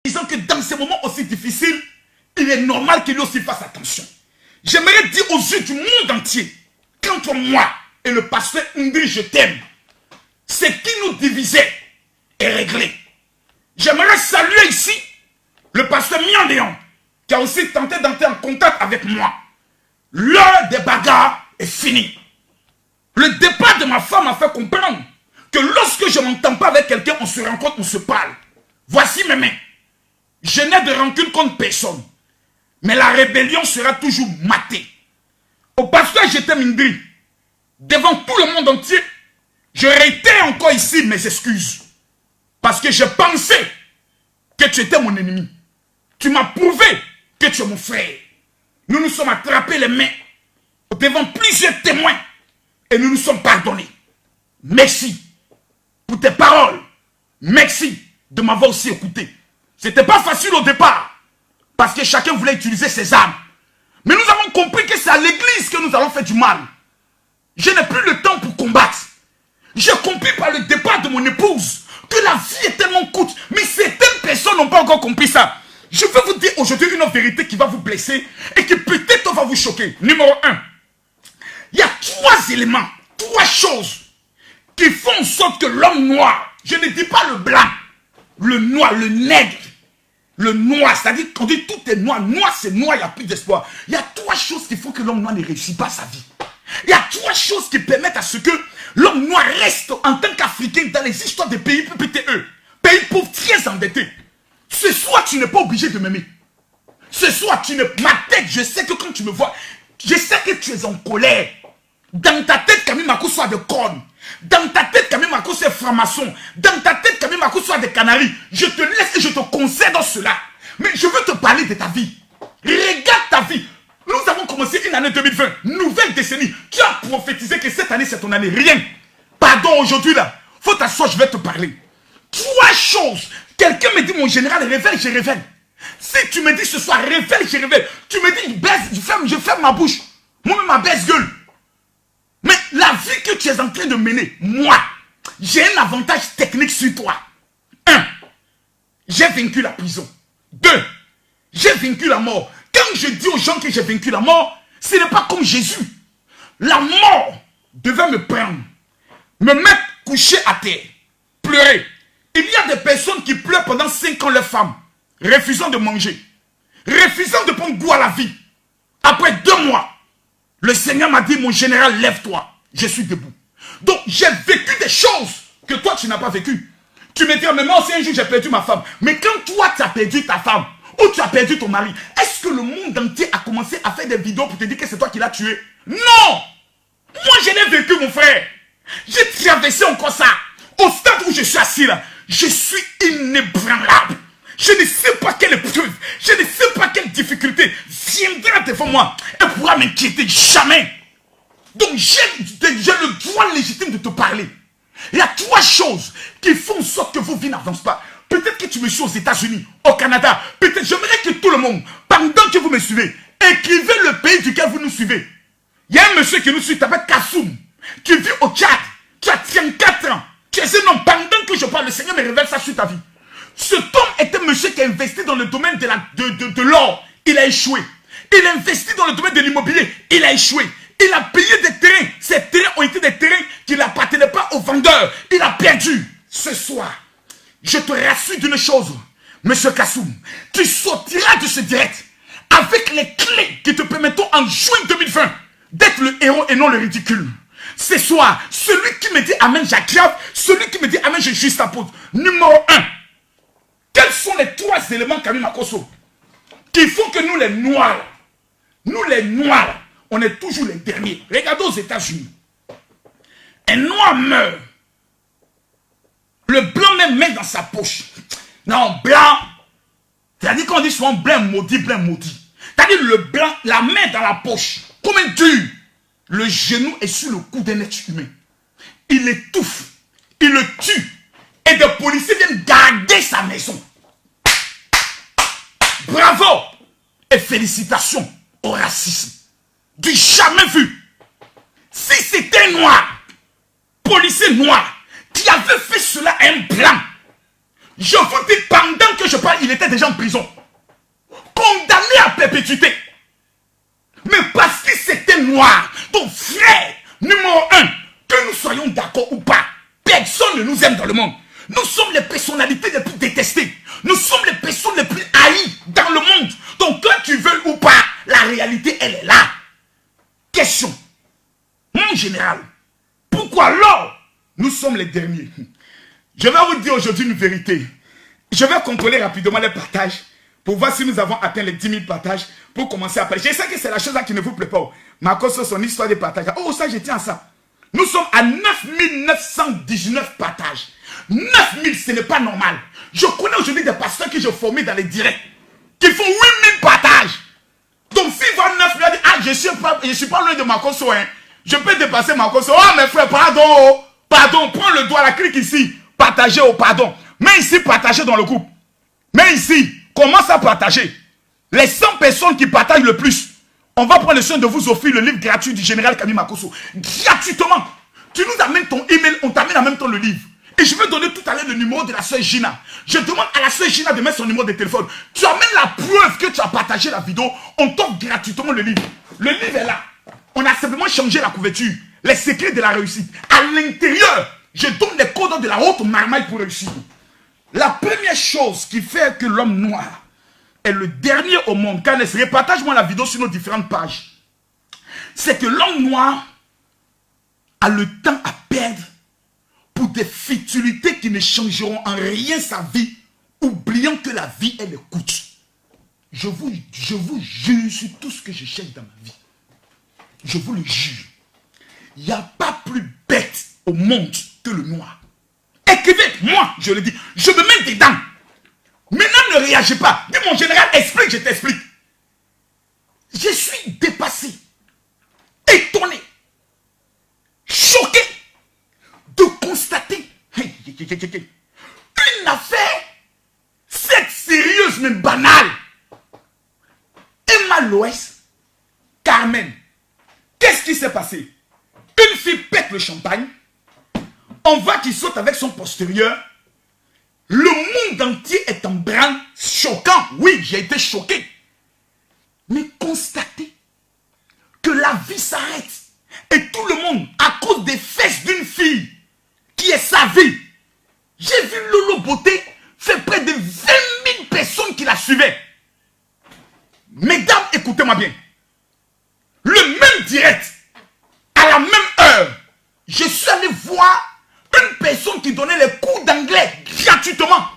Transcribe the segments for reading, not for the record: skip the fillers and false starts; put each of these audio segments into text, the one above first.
Disant que dans ces moments aussi difficiles, il est normal qu'il aussi fasse attention. J'aimerais dire aux yeux du monde entier, qu'entre moi et le pasteur Ndri, je t'aime, ce qui nous divisait est réglé. J'aimerais saluer ici le pasteur Miandéon, qui a aussi tenté d'entrer en contact avec moi. L'heure des bagarres est finie. Le départ de ma femme m'a fait comprendre que lorsque je ne m'entends pas avec quelqu'un, on se rencontre, on se parle. Voici mes mains. Je n'ai de rancune contre personne. Mais la rébellion sera toujours matée. Au pasteur J'étais Mindri, devant tout le monde entier, je réitère encore ici mes excuses. Parce que je pensais que tu étais mon ennemi. Tu m'as prouvé que tu es mon frère. Nous nous sommes attrapés les mains devant plusieurs témoins et nous nous sommes pardonnés. Merci pour tes paroles. Merci de m'avoir aussi écouté. C'était pas facile au départ parce que chacun voulait utiliser ses armes. Mais nous avons compris que c'est à l'église que nous allons faire du mal. Je n'ai plus le temps pour combattre. J'ai compris par le départ de mon épouse que la vie est tellement courte. Mais certaines personnes n'ont pas encore compris ça. Je veux vous dire aujourd'hui une vérité qui va vous blesser et qui peut-être va vous choquer. Numéro 1. Il y a 3 éléments, 3 choses qui font en sorte que l'homme noir, je ne dis pas le blanc, le noir, le nègre, le noir, c'est-à-dire qu'on dit tout est noir, noir c'est noir, il n'y a plus d'espoir. Il y a 3 choses qui font que l'homme noir ne réussit pas sa vie. Il y a 3 choses qui permettent à ce que l'homme noir reste en tant qu'Africain dans les histoires des pays PPTE, pays pauvres très endettés. Ce soir, tu n'es pas obligé de m'aimer. Ce soir, tu ne... Ma tête, je sais que quand tu me vois, je sais que tu es en colère. Dans ta tête, Camille Makou soit de cornes. Dans ta tête, Camille Makou soit franc-maçon. Dans ta tête, Camille Makou soit des canaries. Je te laisse et je te concède cela. Mais je veux te parler de ta vie. Regarde ta vie. Nous avons commencé une année 2020, nouvelle décennie. Tu as prophétisé que cette année, c'est ton année. Rien. Pardon, aujourd'hui, là. Faut t'asseoir, je vais te parler. 3 choses. Quelqu'un me dit, mon général, révèle, je révèle. Si tu me dis ce soir, révèle, je révèle. Tu me dis, baisse, je ferme ma bouche. Moi-même, ma baisse gueule. Mais la vie que tu es en train de mener, moi, j'ai un avantage technique sur toi. 1. J'ai vaincu la prison. 2. J'ai vaincu la mort. Quand je dis aux gens que j'ai vaincu la mort, ce n'est pas comme Jésus. La mort devait me prendre, me mettre couché à terre, pleurer. Il y a des personnes qui pleurent pendant 5 ans leur femme, refusant de manger, refusant de prendre goût à la vie. Après 2 mois, le Seigneur m'a dit, mon général, lève-toi. Je suis debout. Donc, j'ai vécu des choses que toi, tu n'as pas vécues. Tu me dis, mais moi aussi, un jour, j'ai perdu ma femme. Mais quand toi, tu as perdu ta femme, ou tu as perdu ton mari, est-ce que le monde entier a commencé à faire des vidéos pour te dire que c'est toi qui l'as tué? Non! Moi, je l'ai vécu, mon frère. J'ai traversé encore ça. Au stade où je suis assis là, je suis inébranlable. Je ne sais pas quelle épreuve, je ne sais pas quelle difficulté viendra devant moi et pourra m'inquiéter. Jamais. Donc j'ai le droit légitime de te parler. Il y a 3 choses qui font en sorte que vos vies n'avancent pas. Peut-être que tu me suis aux États-Unis, au Canada. Peut-être, j'aimerais que tout le monde, pendant que vous me suivez, écrivez le pays duquel vous nous suivez. Il y a un monsieur qui nous suit, t'appelle Kassoum, qui vit au Tchad. Tu as 34 ans. Tu es un homme. Pendant que je parle, le Seigneur me révèle ça sur ta vie. Cet homme est un monsieur qui a investi dans le domaine de l'or. Il a échoué. Il a investi dans le domaine de l'immobilier. Il a échoué. Il a payé des terrains. Ces terrains ont été des terrains qui n'appartenaient pas aux vendeurs. Il a perdu. Ce soir, je te rassure d'une chose, monsieur Kassoum. Tu sortiras de ce direct avec les clés qui te permettront en juin 2020 d'être le héros et non le ridicule. Ce soir, celui qui me dit Amen, j'aggrave. Celui qui me dit Amen, je juste apôtre. Numéro 1. Quels sont les 3 éléments, Camille Makosso, qui font que nous les noirs, on est toujours les derniers. Regardez aux États-Unis. Un noir meurt. Le blanc même met dans sa poche. Non, blanc. C'est-à-dire qu'on dit souvent blanc maudit, blanc maudit. C'est-à-dire le blanc, la main dans la poche. Comme un dur. Le genou est sur le cou d'un être humain. Il l'étouffe. Il le tue. Et des policiers viennent garder sa maison. Bravo et félicitations au racisme. Du jamais vu. Si c'était noir, policier noir, qui avait fait cela à un blanc, Je vous dis, pendant que je parle, il était déjà en prison. Condamné à perpétuité. Mais parce que c'était noir. Donc frère, numéro 1, que nous soyons d'accord ou pas, personne ne nous aime dans le monde. Nous sommes les personnalités les plus détestées. Nous sommes les personnes les plus haïes dans le monde. Donc que tu veux ou pas, la réalité elle est là. Question. Mon général, pourquoi alors nous sommes les derniers? Je vais vous dire aujourd'hui une vérité. Je vais contrôler rapidement les partages pour voir si nous avons atteint les 10 000 partages pour commencer à parler. Je sais que c'est la chose là qui ne vous plaît pas. Marcos sur son histoire des partages. Oh, ça, je tiens à ça. Nous sommes à 9 919 partages. 9 000, ce n'est pas normal. Je connais aujourd'hui des pasteurs que j'ai formés dans les directs qui font 8 000 partages. Donc, s'ils voient 9 000, ah, je suis pas loin de Marcos, hein. Je peux dépasser Marcos. Oh, mes frères, pardon. Oh. Pardon, prends le doigt, la clique ici. Partagez, oh, pardon. Mais ici, partagez dans le groupe. Mais ici, commence à partager. Les 100 personnes qui partagent le plus, on va prendre le soin de vous offrir le livre gratuit du général Camille Makosso. Gratuitement. Tu nous amènes ton email, on t'amène en même temps le livre. Et je vais donner tout à l'heure le numéro de la sœur Gina. Je demande à la sœur Gina de mettre son numéro de téléphone. Tu amènes la preuve que tu as partagé la vidéo, on t'offre gratuitement le livre. Le livre est là. On a simplement changé la couverture. Les secrets de la réussite. À l'intérieur, je donne les codes de la haute marmaille pour réussir. La première chose qui fait que l'homme noir est le dernier au monde, partage-moi la vidéo sur nos différentes pages, c'est que l'homme noir a le temps à perdre pour des futilités qui ne changeront en rien sa vie, oubliant que la vie, elle coûte. Je vous jure sur tout ce que je cherche dans ma vie. Je vous le jure. Il n'y a pas plus bête au monde que le noir. Écrivez, moi, je le dis, je me mets dedans. Maintenant, ne réagis pas. Dis mon général, explique, je t'explique. Je suis dépassé, étonné, choqué de constater une affaire, cette sérieuse mais banale. Emma Loès, Carmen, qu'est-ce qui s'est passé? Une fille pète le champagne, on voit qu'il saute avec son postérieur. Le monde entier est en branle, choquant. Oui, j'ai été choqué. Mais constatez que la vie s'arrête. Et tout le monde, à cause des fesses d'une fille qui est sa vie. J'ai vu Lolo Beauté faire près de 20 000 personnes qui la suivaient. Mesdames, écoutez-moi bien. Le même direct, à la même heure, je suis allé voir une personne qui donnait les cours d'anglais gratuitement.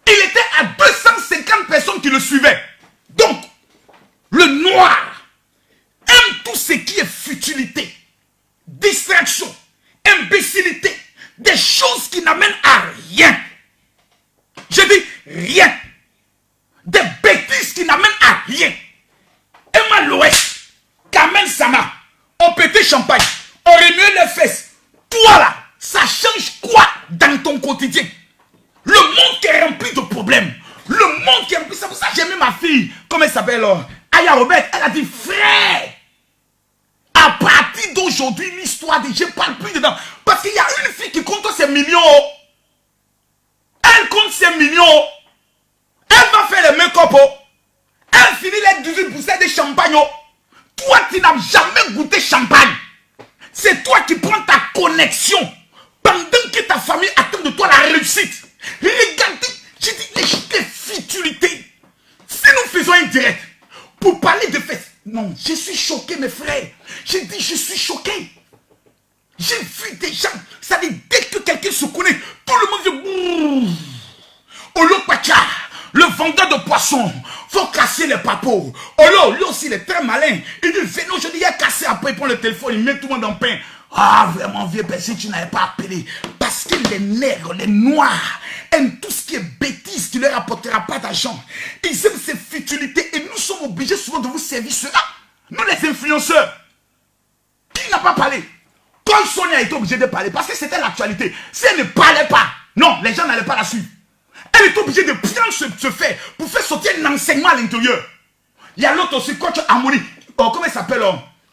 Il était à 250 personnes qui le suivaient. Donc, le noir aime tout ce qui est futilité, distraction, imbécilité, des choses qui n'amènent à rien. Je dis rien. Des bêtises qui n'amènent à rien. Emma Loès, Carmen Sama, on pétait champagne, on remuait les fesses. Toi là, ça change quoi dans ton quotidien? Le monde qui est rempli de problèmes. Le monde qui est rempli. C'est pour ça que j'ai mis ma fille, comment elle s'appelle, Aya Robert. Elle a dit, frère, à partir d'aujourd'hui, l'histoire je ne parle plus dedans. Parce qu'il y a une fille qui compte ses millions. Elle compte ses millions. Elle va faire le make-up. Elle finit les 18 bouteilles de champagne. Toi, tu n'as jamais goûté champagne. C'est toi qui prends ta connexion pendant que ta famille attend de toi la réussite. Regardez, j'ai dit des futilités. Si nous faisons un direct pour parler de fesses, non, je suis choqué, mes frères. J'ai dit, je suis choqué. J'ai vu des gens, ça dit, dès que quelqu'un se connaît, tout le monde dit, Olopacha, le vendeur de poissons, faut casser les papos. Olo, lui aussi, il est très malin. Il dit, venez aujourd'hui, il a cassé, après il prend le téléphone, il met tout le monde en pain. Ah, vraiment, vieux personne, tu n'avais pas appelé. Parce que les nègres, les noirs, aiment tout ce qui est bêtise, qui ne leur apportera pas d'argent. Ils aiment ces futilités et nous sommes obligés souvent de vous servir cela. Nous, les influenceurs, qui n'a pas parlé? Quand Sonia était obligée de parler, parce que c'était l'actualité, si elle ne parlait pas, non, les gens n'allaient pas la suivre. Elle est obligée de prendre ce fait pour faire sortir un enseignement à l'intérieur. Il y a l'autre aussi, coach Amoni. Oh, comment elle s'appelle?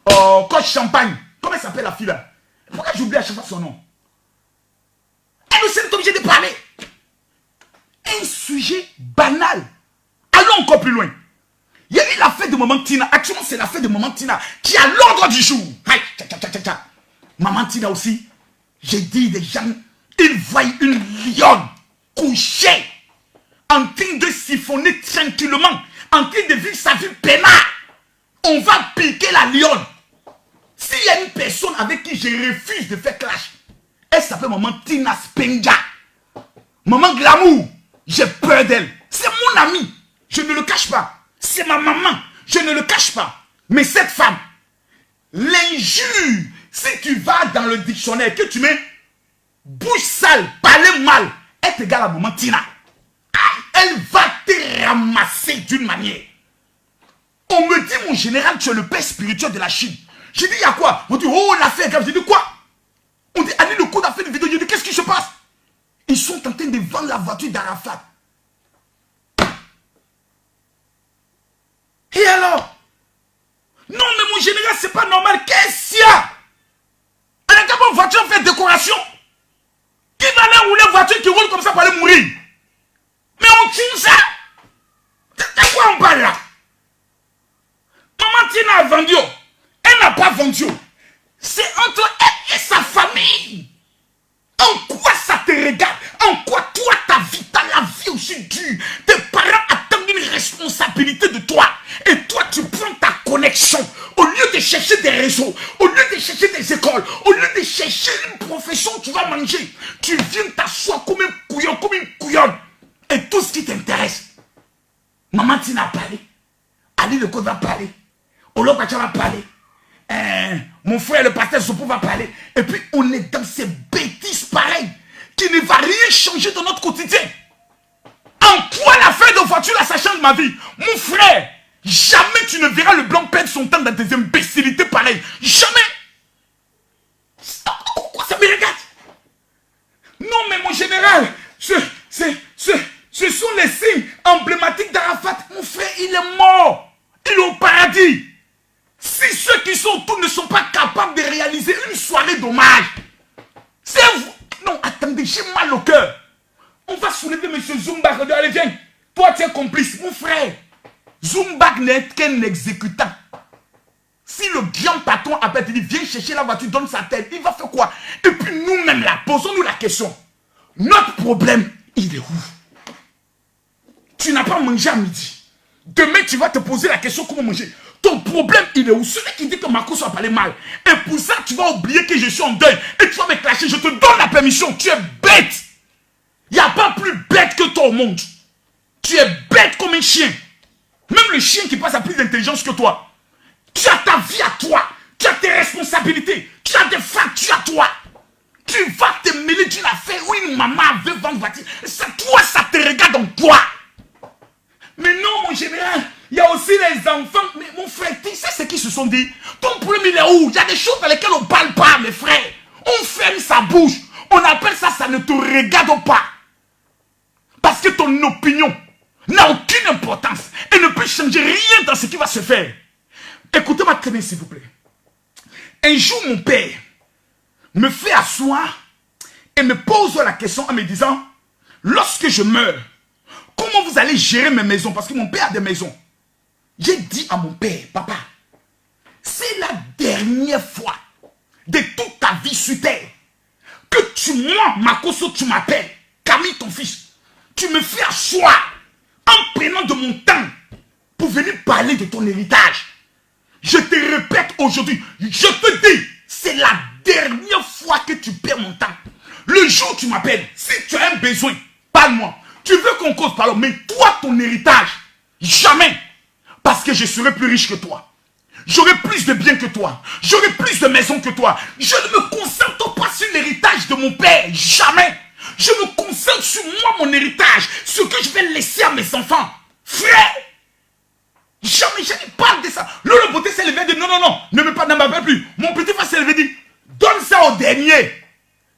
Coach Champagne. Comment elle s'appelle la fille là? Pourquoi j'oublie à chaque fois son nom? Elle aussi est obligée de parler. un sujet banal. Allons encore plus loin. Il y a eu la fête de Maman Tina. Actuellement, c'est la fête de Maman Tina qui est à l'ordre du jour. Aïe, Maman Tina aussi, j'ai dit des gens, ils voient une lionne couchée, en train de siphonner tranquillement, en train de vivre sa vie peinard. On va piquer la lionne. S'il y a une personne avec qui je refuse de faire clash, elle s'appelle Maman Tina Spenga. Maman Glamour, j'ai peur d'elle. C'est mon amie, je ne le cache pas. C'est ma maman, je ne le cache pas. Mais cette femme, l'injure, si tu vas dans le dictionnaire, que tu mets bouche sale, parler mal, est égale à Maman Tina. Elle va te ramasser d'une manière. On me dit, mon général, tu es le père spirituel de la Chine. J'ai dit, il y a quoi? On dit, oh, l'affaire grave. J'ai dit, quoi? On dit, allez, le coup d'affaire de vidéo. J'ai dit, qu'est-ce qui se passe? Ils sont en train de vendre la voiture d'Arafat. Et alors? Non, mais mon général, c'est pas normal. Qu'est-ce qu'il y a? Elle a une voiture fait décoration. Qui va aller rouler une voiture qui roule comme ça pour aller mourir? Mais on tue ça. De quoi on parle là? Maman Tina a vendu. Elle n'a pas vendu. C'est entre elle et sa famille. En quoi ça te regarde? En quoi toi, ta vie, la vie aussi dure? Tes parents attendent une responsabilité de toi. Et toi, tu prends ta connexion. Au lieu de chercher des réseaux, au lieu de chercher des écoles, au lieu de chercher une profession où tu vas manger, tu viens t'asseoir comme un couillon, comme une couillonne. Et tout ce qui t'intéresse. Maman Tina a parlé. Ali Le Code va parler. Olo Pacha va parler. Mon frère le pasteur Sopo va parler. Et puis on est dans ces bêtises pareilles qui ne va rien changer dans notre quotidien. En quoi l'affaire de voiture là ça change ma vie? Mon frère, jamais tu ne verras le blanc perdre son temps dans des imbécilités pareilles. Jamais. Pourquoi ça me regarde? Non mais mon général, ce sont les signes emblématiques d'Arafat. Mon frère, il est mort. Il est au paradis. Si ceux qui sont autour ne sont pas capables de réaliser une soirée d'hommage, c'est vous. Non, attendez, j'ai mal au cœur. On va soulever M. Zumbak. Allez, viens. Toi, tu es complice. Mon frère, Zumbak n'est qu'un exécutant. Si le grand patron appelle, il dit, viens chercher la voiture, donne sa tête, il va faire quoi? Et puis nous-mêmes là, posons-nous la question. Notre problème, il est où? Tu n'as pas mangé à midi. Demain, tu vas te poser la question comment manger. Ton problème, il est où? Celui qui dit que Marcos a parlé mal. Et pour ça, tu vas oublier que je suis en deuil. Et tu vas me clasher. Je te donne la permission. Tu es bête. Il n'y a pas plus bête que toi au monde. Tu es bête comme un chien. Même le chien qui passe a plus d'intelligence que toi. Tu as ta vie à toi. Tu as tes responsabilités. Tu as des factures à toi. Tu vas te mêler d'une affaire où une maman veut vendre voiture. Toi, ça te regarde en toi. Mais non, mon général, il y a aussi les enfants. Mais mon frère, tu sais ce qu'ils se sont dit? Ton problème, il est où? Il y a des choses dans lesquelles on ne parle pas, mes frères. On ferme sa bouche. On appelle ça, ça ne te regarde pas. Parce que ton opinion n'a aucune importance. Et ne peut changer rien dans ce qui va se faire. Écoutez-moi très bien, s'il vous plaît. Un jour, mon père me fait asseoir et me pose la question en me disant, lorsque je meurs, comment vous allez gérer mes maisons? Parce que mon père a des maisons. J'ai dit à mon père, papa, c'est la dernière fois de toute ta vie sur terre que moi, Makoso, tu m'appelles, Camille, ton fils, tu me fais asseoir en prenant de mon temps pour venir parler de ton héritage. Je te répète aujourd'hui, je te dis, c'est la dernière fois que tu perds mon temps. Le jour où tu m'appelles, si tu as un besoin, parle-moi. Tu veux qu'on cause, parle, mais toi, ton héritage, jamais. Parce que je serai plus riche que toi. J'aurai plus de biens que toi. J'aurai plus de maisons que toi. Je ne me concentre pas sur l'héritage de mon père. Jamais. Je me concentre sur moi, mon héritage. Ce que je vais laisser à mes enfants. Frère. Jamais je ne parle de ça. Lolo Beauté s'est levé et dit non, non, non. Ne m'appelle plus. Mon petit frère s'est levé et dit donne ça au dernier.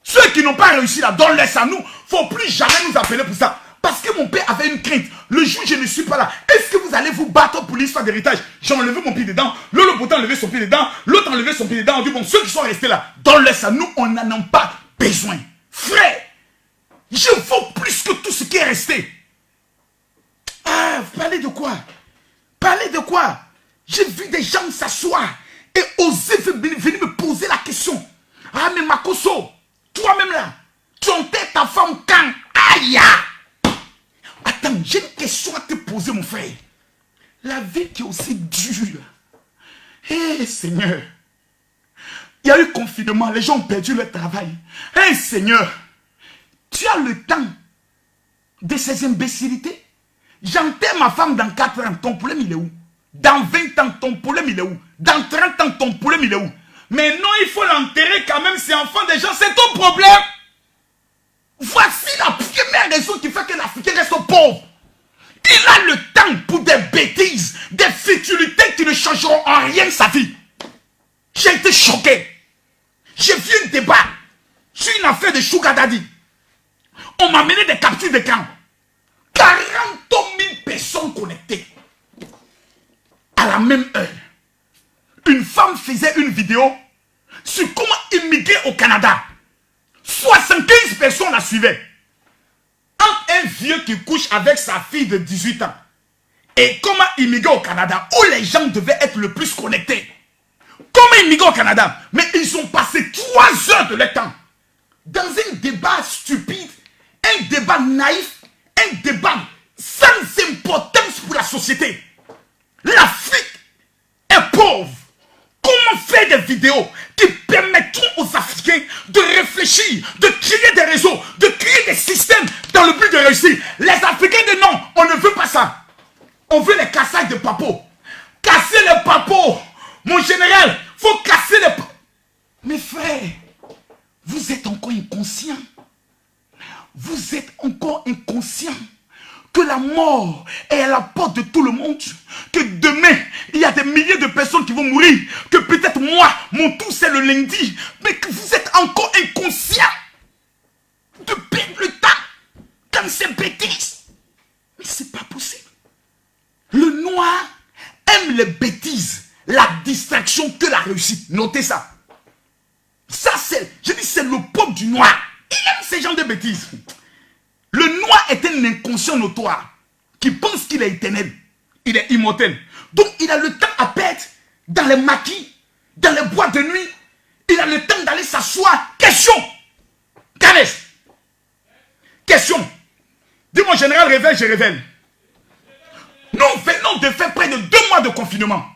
Ceux qui n'ont pas réussi là, donne-les ça à nous. Il ne faut plus jamais nous appeler pour ça. Parce que mon père avait une crainte. Le jour où je ne suis pas là, est-ce que vous allez vous battre pour l'histoire d'héritage? J'ai enlevé mon pied dedans. Lolo Beauté a enlevé son pied dedans. L'autre a enlevé son pied dedans. On dit bon, ceux qui sont restés là, donne-les ça. Nous, on n'en a pas besoin. Frère, je vaux plus que tout ce qui est resté. Parler de quoi? Parler de quoi? J'ai vu des gens s'asseoir et oser venir me poser la question. Ah, mais Makosso, toi-même là, tu enterres ta femme quand? Aïe! Attends, j'ai une question à te poser, mon frère. La vie qui est aussi dure. Hé, Seigneur. Il y a eu confinement, les gens ont perdu leur travail. Hé, Seigneur, tu as le temps de ces imbécilités? J'enterre ma femme dans 4 ans, ton problème il est où? Dans 20 ans, ton problème il est où? Dans 30 ans, ton problème il est où? Mais non, il faut l'enterrer quand même, c'est enfant des gens, c'est ton problème. Voici la première raison qui fait que l'Africain reste pauvre. Il a le temps pour des bêtises, des futilités qui ne changeront en rien sa vie. J'ai été choqué. J'ai vu un débat sur une affaire de Sugar Daddy. On m'a mené des captures d'écran. 40 000 personnes connectées. À la même heure. Une femme faisait une vidéo sur comment immigrer au Canada. 75 personnes la suivaient. Un vieux qui couche avec sa fille de 18 ans. Et comment immigrer au Canada, où les gens devaient être le plus connectés. Comment immigrer au Canada? Mais ils ont passé 3 heures de leur temps dans un débat stupide, un débat naïf, un débat sans importance pour la société. L'Afrique est pauvre. Comment faire des vidéos qui permettront aux Africains de réfléchir, de créer des réseaux, de créer des systèmes dans le but de réussir? Les Africains disent non, on ne veut pas ça. On veut les cassages de papeaux. Casser les papeaux. Mon général, il faut casser les papeaux. Mes frères, vous êtes encore inconscients. Vous êtes encore inconscients que la mort est à la porte de tout le monde, que demain, il y a des milliers de personnes qui vont mourir, que peut-être moi, mon tour c'est le lundi, mais que vous êtes encore inconscient de perdre le temps dans ces bêtises. Mais c'est pas possible. Le noir aime les bêtises, la distraction que la réussite. Notez ça. Ça c'est, je dis c'est le peuple du noir. Il aime ces gens de bêtises. Le noir est un inconscient notoire qui pense qu'il est éternel. Il est immortel. Donc il a le temps à perdre dans les maquis, dans les boîtes de nuit. Il a le temps d'aller s'asseoir. Question. Canès. Question. Dis-moi général, révèle, je révèle. Nous venons de faire près de 2 mois de confinement.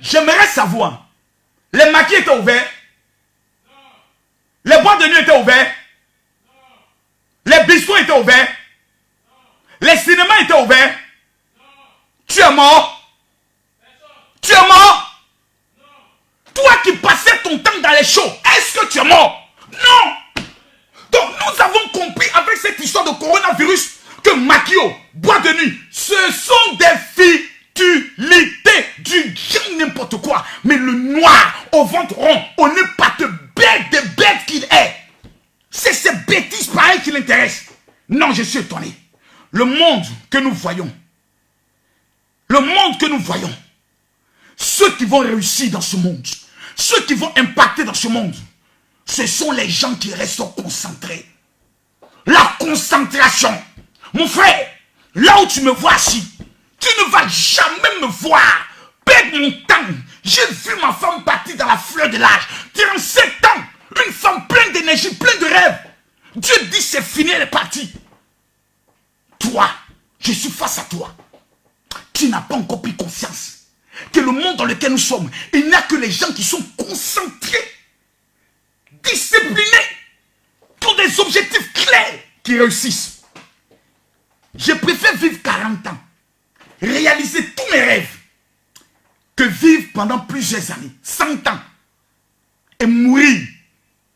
J'aimerais savoir, les maquis étaient ouverts? Les boîtes de nuit étaient ouverts? Les bistrots étaient ouverts? Les cinémas étaient ouverts? Tu es mort? Tu es mort? Toi qui passais ton temps dans les shows, est-ce que tu es mort? Non. Donc nous avons compris avec cette histoire de coronavirus que maquillot, boîte de nuit, ce sont des futilités du genre n'importe quoi. Mais le noir au ventre rond, on n'est pas de bête, de bête qu'il est. C'est ces bêtises pareilles qui l'intéressent. Non, je suis étonné. Le monde que nous voyons, ceux qui vont réussir dans ce monde, ceux qui vont impacter dans ce monde, ce sont les gens qui restent concentrés. La concentration. Mon frère, là où tu me vois assis, tu ne vas jamais me voir perdre mon temps. J'ai vu ma femme partir dans la fleur de l'âge. 37 ans. Une femme pleine d'énergie, pleine de rêves. Dieu dit c'est fini, elle est partie. Toi, je suis face à toi. Tu n'as pas encore pris conscience que le monde dans lequel nous sommes, il n'y a que les gens qui sont concentrés, disciplinés, pour des objectifs clairs qui réussissent. Je préfère vivre 40 ans, réaliser tous mes rêves, que vivre pendant plusieurs années, 100 ans, et mourir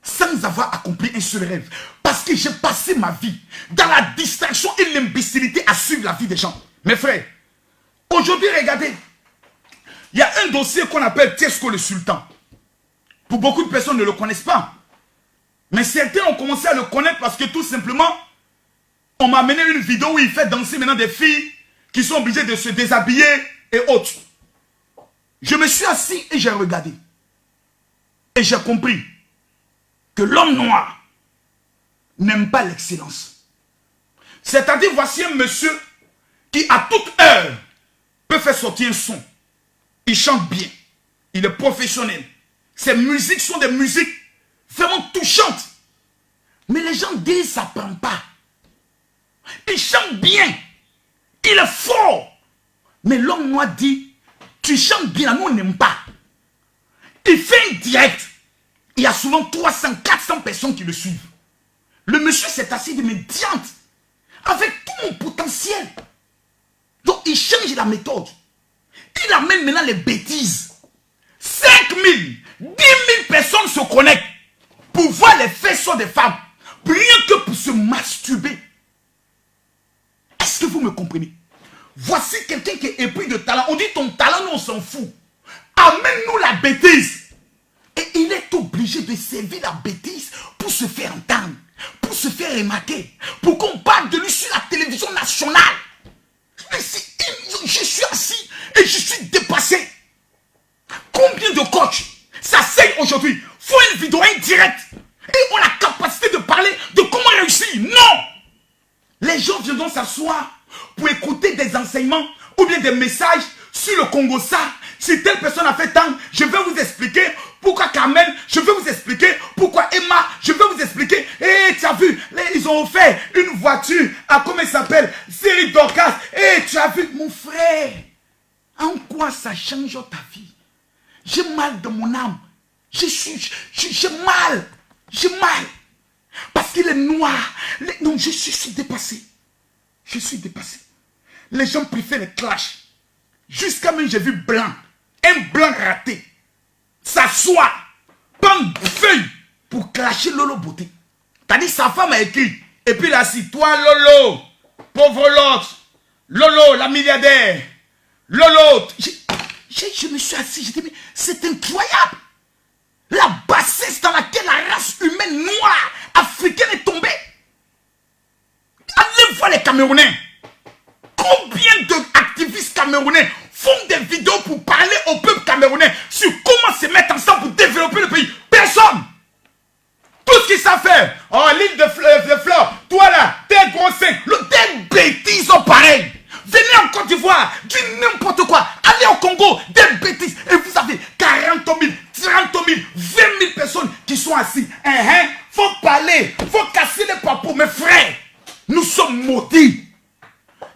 sans avoir accompli un seul rêve. Parce que j'ai passé ma vie dans la distraction et l'imbécilité à suivre la vie des gens. Mes frères, aujourd'hui, regardez, il y a un dossier qu'on appelle Tiesko le Sultan. Pour beaucoup de personnes ne le connaissent pas. Mais certains ont commencé à le connaître parce que tout simplement, on m'a amené une vidéo où il fait danser maintenant des filles qui sont obligées de se déshabiller et autres. Je me suis assis et j'ai regardé. Et j'ai compris que l'homme noir n'aime pas l'excellence. C'est-à-dire, voici un monsieur qui à toute heure peut faire sortir un son. Il chante bien. Il est professionnel. Ses musiques sont des musiques vraiment touchantes. Mais les gens disent ça ne prend pas. Il chante bien. Il est fort. Mais l'homme noir dit, tu chantes bien, nous on n'aime pas. Il fait un direct. Il y a souvent 300, 400 personnes qui le suivent. Le monsieur s'est assis de mes diantes. Avec tout mon potentiel. Donc il change la méthode. Il amène maintenant les bêtises. 5 000, 10 000 personnes se connectent pour voir les faisceaux des femmes. Rien que pour se masturber. Est-ce que vous me comprenez? Voici quelqu'un qui est épris de talent. On dit ton talent, nous on s'en fout. Amène-nous la bêtise. Et il est obligé de servir la bêtise pour se faire entendre, pour se faire remarquer, pour qu'on parle de lui sur la télévision nationale. Mais je suis assis et je suis dépassé. Combien de coachs s'asseyent aujourd'hui, font une vidéo indirecte et ont la capacité de parler de comment réussir? Non! Les gens viendront s'asseoir pour écouter des enseignements ou bien des messages sur le Congo. Ça, si telle personne a fait tant, je vais vous expliquer pourquoi Carmen, je vais vous expliquer pourquoi Emma, je vais vous expliquer. Tu as vu, ils ont offert une voiture à, comment il s'appelle, Série Dorcas. Tu as vu, mon frère, en quoi ça change ta vie? J'ai mal dans mon âme. J'ai mal. J'ai mal. Parce qu'il est noir. Non, je suis dépassé. Je suis dépassé. Les gens préfèrent les clashs. Jusqu'à même j'ai vu blanc. Un blanc raté. S'asseoir. Prendre une feuille pour clasher Lolo Beauté. T'as dit sa femme a écrit. Et puis là, si toi Lolo, pauvre l'autre. Lolo, la milliardaire. Lolo. Je me suis assis. J'ai dit, mais c'est incroyable. La bassesse dans laquelle la race humaine noire, africaine est tombée. Allez voir les Camerounais. Combien d'activistes camerounais font des vidéos pour parler au peuple camerounais sur comment se mettre ensemble pour développer le pays? Personne. Tout ce qu'ils savent faire. Oh, l'île de fleurs. Toi là, t'es gros seins. Des bêtises sont pareilles. Venez en Côte d'Ivoire, dites n'importe quoi. Allez au Congo, des bêtises. Et vous avez 40 000, 30 000, 20 000 personnes qui sont assis. Faut parler, faut casser les papous. Mes frères, nous sommes maudits.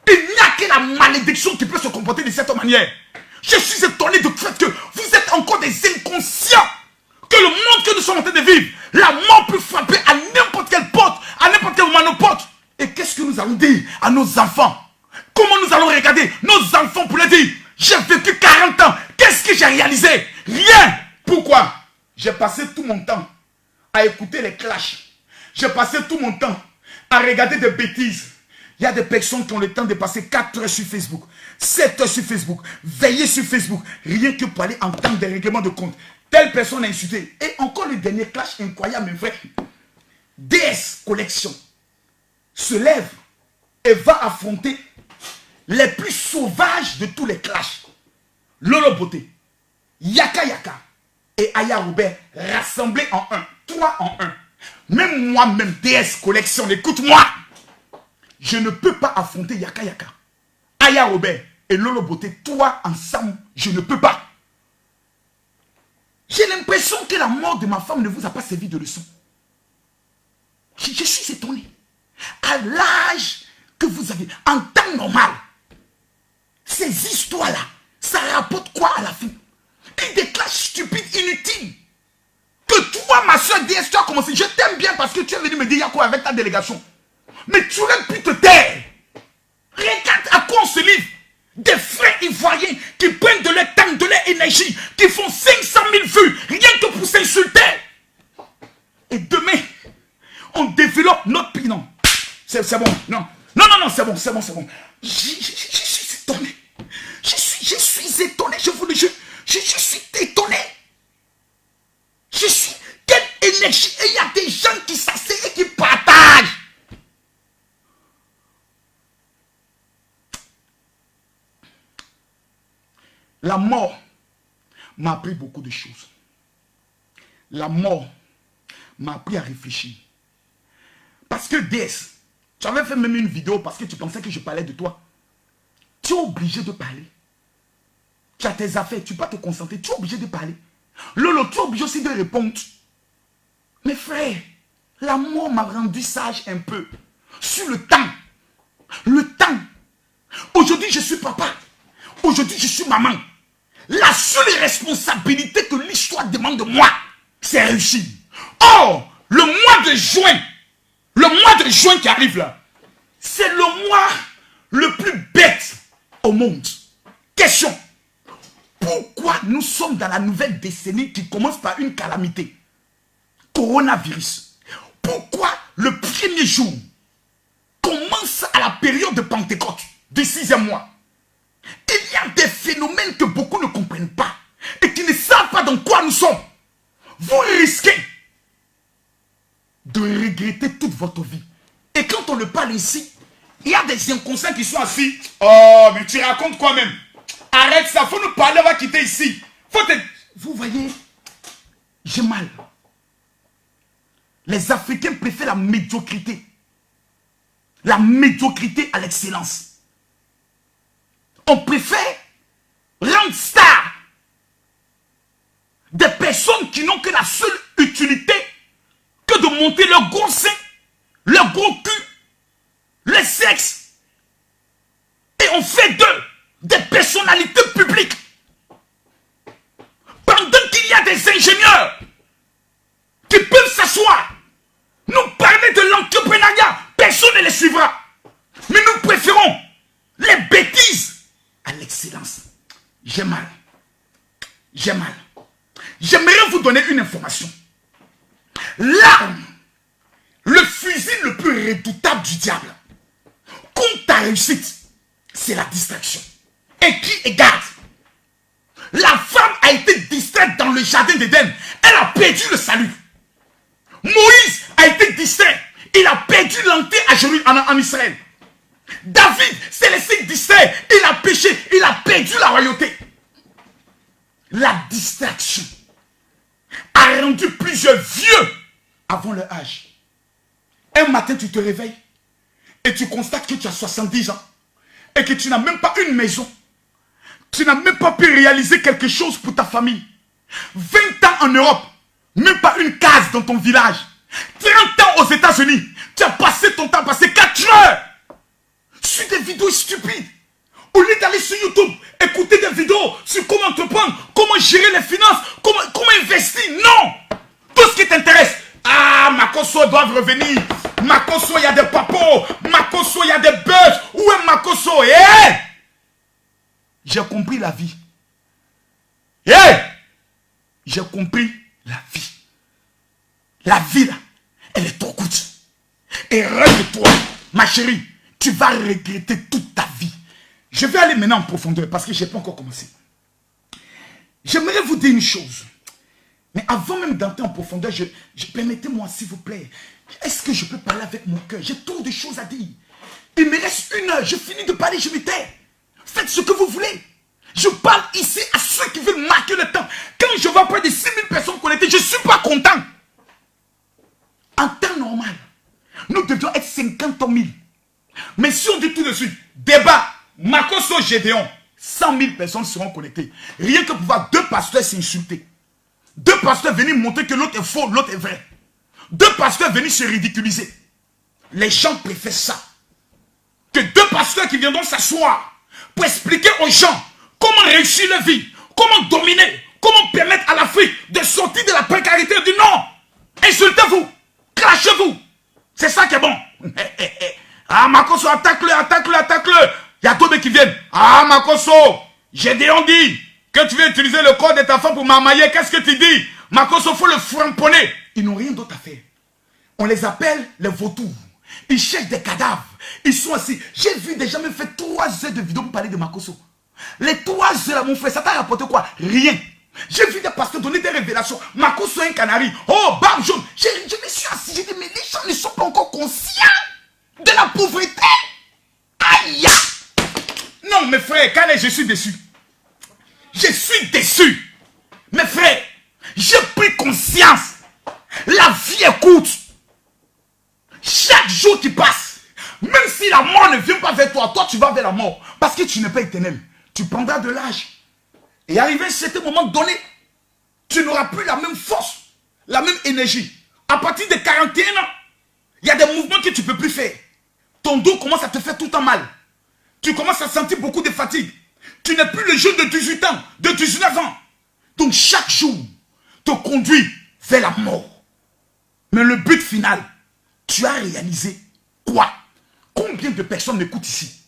Il n'y a que la malédiction qui peut se comporter de cette manière. Je suis étonné du fait que vous êtes encore des inconscients. Que le monde que nous sommes en train de vivre, la mort peut frapper à n'importe quelle porte, à n'importe quelle monoporte. Et qu'est-ce que nous allons dire à nos enfants? Comment nous allons regarder nos enfants pour leur dire, j'ai vécu 40 ans, qu'est-ce que j'ai réalisé? Rien. Pourquoi? J'ai passé tout mon temps à écouter les clashs. J'ai passé tout mon temps à regarder des bêtises. Il y a des personnes qui ont le temps de passer 4 heures sur Facebook, 7 heures sur Facebook, veiller sur Facebook, rien que pour aller entendre des règlements de compte. Telle personne a insulté. Et encore le dernier clash incroyable, mes frères. DS Collection se lève et va affronter les plus sauvages de tous les clashs. Lolo Beauté, Yaka Yaka et Aya Robert rassemblés en un. 3 en 1. Même moi-même, DS Collection, écoute-moi. Je ne peux pas affronter Yaka Yaka, Aya Robert et Lolo Beauté. 3 ensemble, je ne peux pas. J'ai l'impression que la mort de ma femme ne vous a pas servi de leçon. Je suis étonné. À l'âge que vous avez, en temps normal, ces histoires-là, ça rapporte quoi à la fin? Et des clashs stupides, inutiles. Que toi, ma soeur DS, tu as commencé. Je t'aime bien parce que tu es venu me dire, il y a quoi avec ta délégation? Mais tu aurais pu te taire. Regarde à quoi on se livre. Des frères ivoiriens qui prennent de leur temps, de leur énergie, qui font 500 000 vues, rien que pour s'insulter. Et demain, on développe notre pays. Non, c'est bon. Non, c'est bon. Je suis étonné. Je suis étonné, je vous le jure. Je suis étonné. Je suis... Quelle énergie. Et il y a des gens qui s'asseyent et qui partagent. La mort m'a appris beaucoup de choses. La mort m'a appris à réfléchir. Parce que DS, tu avais fait même une vidéo parce que tu pensais que je parlais de toi. tu es obligé de parler. Tu as tes affaires, tu peux pas te concentrer, tu es obligé de parler. Lolo, tu es obligé aussi de répondre. Mes frères, la mort m'a rendu sage un peu. Sur le temps. Le temps. Aujourd'hui, je suis papa. Aujourd'hui, je suis maman. La seule responsabilité que l'histoire demande de moi, c'est réussir. Oh, le mois de juin qui arrive là, c'est le mois le plus bête au monde. Question. Pourquoi nous sommes dans la nouvelle décennie qui commence par une calamité? Coronavirus. Pourquoi le premier jour commence à la période de Pentecôte, du 6e mois? Il y a des phénomènes que beaucoup ne comprennent pas et qui ne savent pas dans quoi nous sommes. Vous risquez de regretter toute votre vie. Et quand on le parle ici, il y a des inconscients qui sont assis. Oh, mais tu racontes quoi même? Arrête ça, faut nous parler, on va quitter ici. Vous voyez, j'ai mal. Les Africains préfèrent la médiocrité. La médiocrité à l'excellence. On préfère rendre star des personnes qui n'ont que la seule utilité que de monter leur gros sein, leur gros cul, le sexe. Et on fait d'eux des personnalités publiques. Pendant qu'il y a des ingénieurs qui peuvent s'asseoir, nous parler de l'entrepreneuriat, personne ne les suivra. Mais nous préférons les bêtises à l'excellence. J'ai mal. J'ai mal. J'aimerais vous donner une information. L'arme, le fusil le plus redoutable du diable contre ta réussite, c'est la distraction. Et qui égare? La femme a été distraite dans le jardin d'Éden. Elle a perdu le salut. Moïse a été distrait. Il a perdu l'entrée à Jérusalem en Israël. David s'est laissé distraire. Il a péché. Il a perdu la royauté. La distraction a rendu plusieurs vieux avant leur âge. Un matin, tu te réveilles et tu constates que tu as 70 ans et que tu n'as même pas une maison. Tu n'as même pas pu réaliser quelque chose pour ta famille. 20 ans en Europe, même pas une case dans ton village. 30 ans aux États-Unis, tu as passé ton temps à passer 4 heures sur des vidéos stupides. Au lieu d'aller sur YouTube, écouter des vidéos sur comment entreprendre, comment gérer les finances, comment investir. Non! Tout ce qui t'intéresse. Ah, Makosso doivent revenir. Makosso, il y a des papos. Makosso, il y a des buzz. Où est Makosso? Eh! J'ai compris la vie. Eh! J'ai compris la vie. La vie là, elle est trop courte. Et rêve-toi, ma chérie, tu vas regretter toute ta vie. Je vais aller maintenant en profondeur parce que je n'ai pas encore commencé. J'aimerais vous dire une chose. Mais avant même d'entrer en profondeur, permettez-moi s'il vous plaît. Est-ce que je peux parler avec mon cœur? J'ai trop de choses à dire. Il me reste 1 heure. Je finis de parler, je me tais. Faites ce que vous voulez. Je parle ici à ceux qui veulent marquer le temps. Quand je vois près de 6000 personnes connectées, je ne suis pas content. En temps normal, nous devions être 50 000. Mais si on dit tout de suite, débat, Makosso Gédéon, 100 000 personnes seront connectées. Rien que pour voir 2 pasteurs s'insulter. 2 pasteurs venir montrer que l'autre est faux, l'autre est vrai. 2 pasteurs venir se ridiculiser. Les gens préfèrent ça. Que 2 pasteurs qui viendront s'asseoir pour expliquer aux gens comment réussir leur vie, comment dominer, comment permettre à l'Afrique de sortir de la précarité. Du non, insultez-vous, crachez-vous. C'est ça qui est bon. Ah, Makosso, attaque-le, attaque-le, attaque-le. Il y a d'autres qui viennent. Ah, Makosso, Gédéon dit que tu veux utiliser le corps de ta femme pour m'amailler. Qu'est-ce que tu dis? Makosso, il faut le framponner. Ils n'ont rien d'autre à faire. On les appelle les vautours. Ils cherchent des cadavres. Ils sont assis. J'ai vu des gens me faire 3 heures de vidéo pour parler de Makosso. Les 3 heures, mon frère, ça t'a rapporté quoi? Rien. J'ai vu des pasteurs donner des révélations. Makosso est un canari. Oh, barbe jaune. Je me suis assis. J'ai dit, mais les gens ne sont pas encore conscients de la pauvreté. Aïe! Non, mes frères, Kane, je suis déçu. Je suis déçu. Mes frères, j'ai pris conscience. La vie est courte. Chaque jour qui passe, même si la mort ne vient pas vers toi, toi tu vas vers la mort. Parce que tu n'es pas éternel. Tu prendras de l'âge. Et arrivé à un certain moment donné, tu n'auras plus la même force, la même énergie. À partir de 41 ans, il y a des mouvements que tu ne peux plus faire. Ton dos commence à te faire tout le temps mal. Tu commences à sentir beaucoup de fatigue. Tu n'es plus le jeune de 18 ans, de 19 ans. Donc chaque jour te conduit vers la mort. Mais le but final, tu as réalisé quoi? Combien de personnes m'écoutent ici?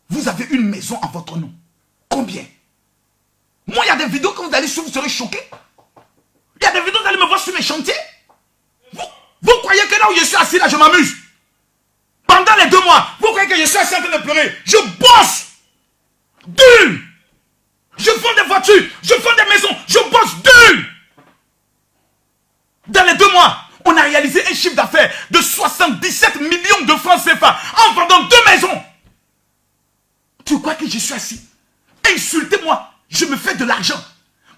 Vous avez une maison à votre nom. Combien? Moi, il y a des vidéos quand vous allez suivre, vous serez choqués. Il y a des vidéos, vous allez me voir sur mes chantiers. Vous croyez que là où je suis assis, là, je m'amuse? Pendant les 2 mois, vous croyez que je suis assis en train de pleurer? Je bosse dur. Je vends des voitures, je vends des maisons, je bosse dur. Dans les 2 mois, on a réalisé un chiffre d'affaires de 77 millions de francs CFA en vendant 2 maisons. Tu crois que je suis assis? Insultez-moi, je me fais de l'argent.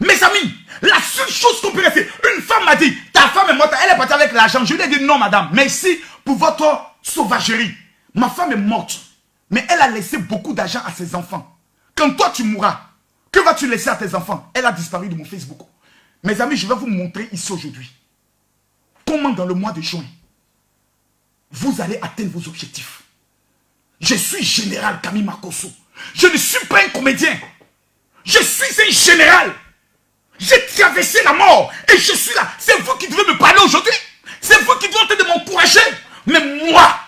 Mes amis, la seule chose qu'on peut rester, une femme m'a dit, ta femme est morte, elle est partie avec l'argent. Je lui ai dit, non madame, merci pour votre sauvagerie. Ma femme est morte, mais elle a laissé beaucoup d'argent à ses enfants. Quand toi tu mourras, que vas-tu laisser à tes enfants? Elle a disparu de mon Facebook. Mes amis, je vais vous montrer ici aujourd'hui comment dans le mois de juin, vous allez atteindre vos objectifs. Je suis général Camille Makosso. Je ne suis pas un comédien. Je suis un général. J'ai traversé la mort et je suis là. C'est vous qui devez me parler aujourd'hui. C'est vous qui devez de m'encourager. Mais moi,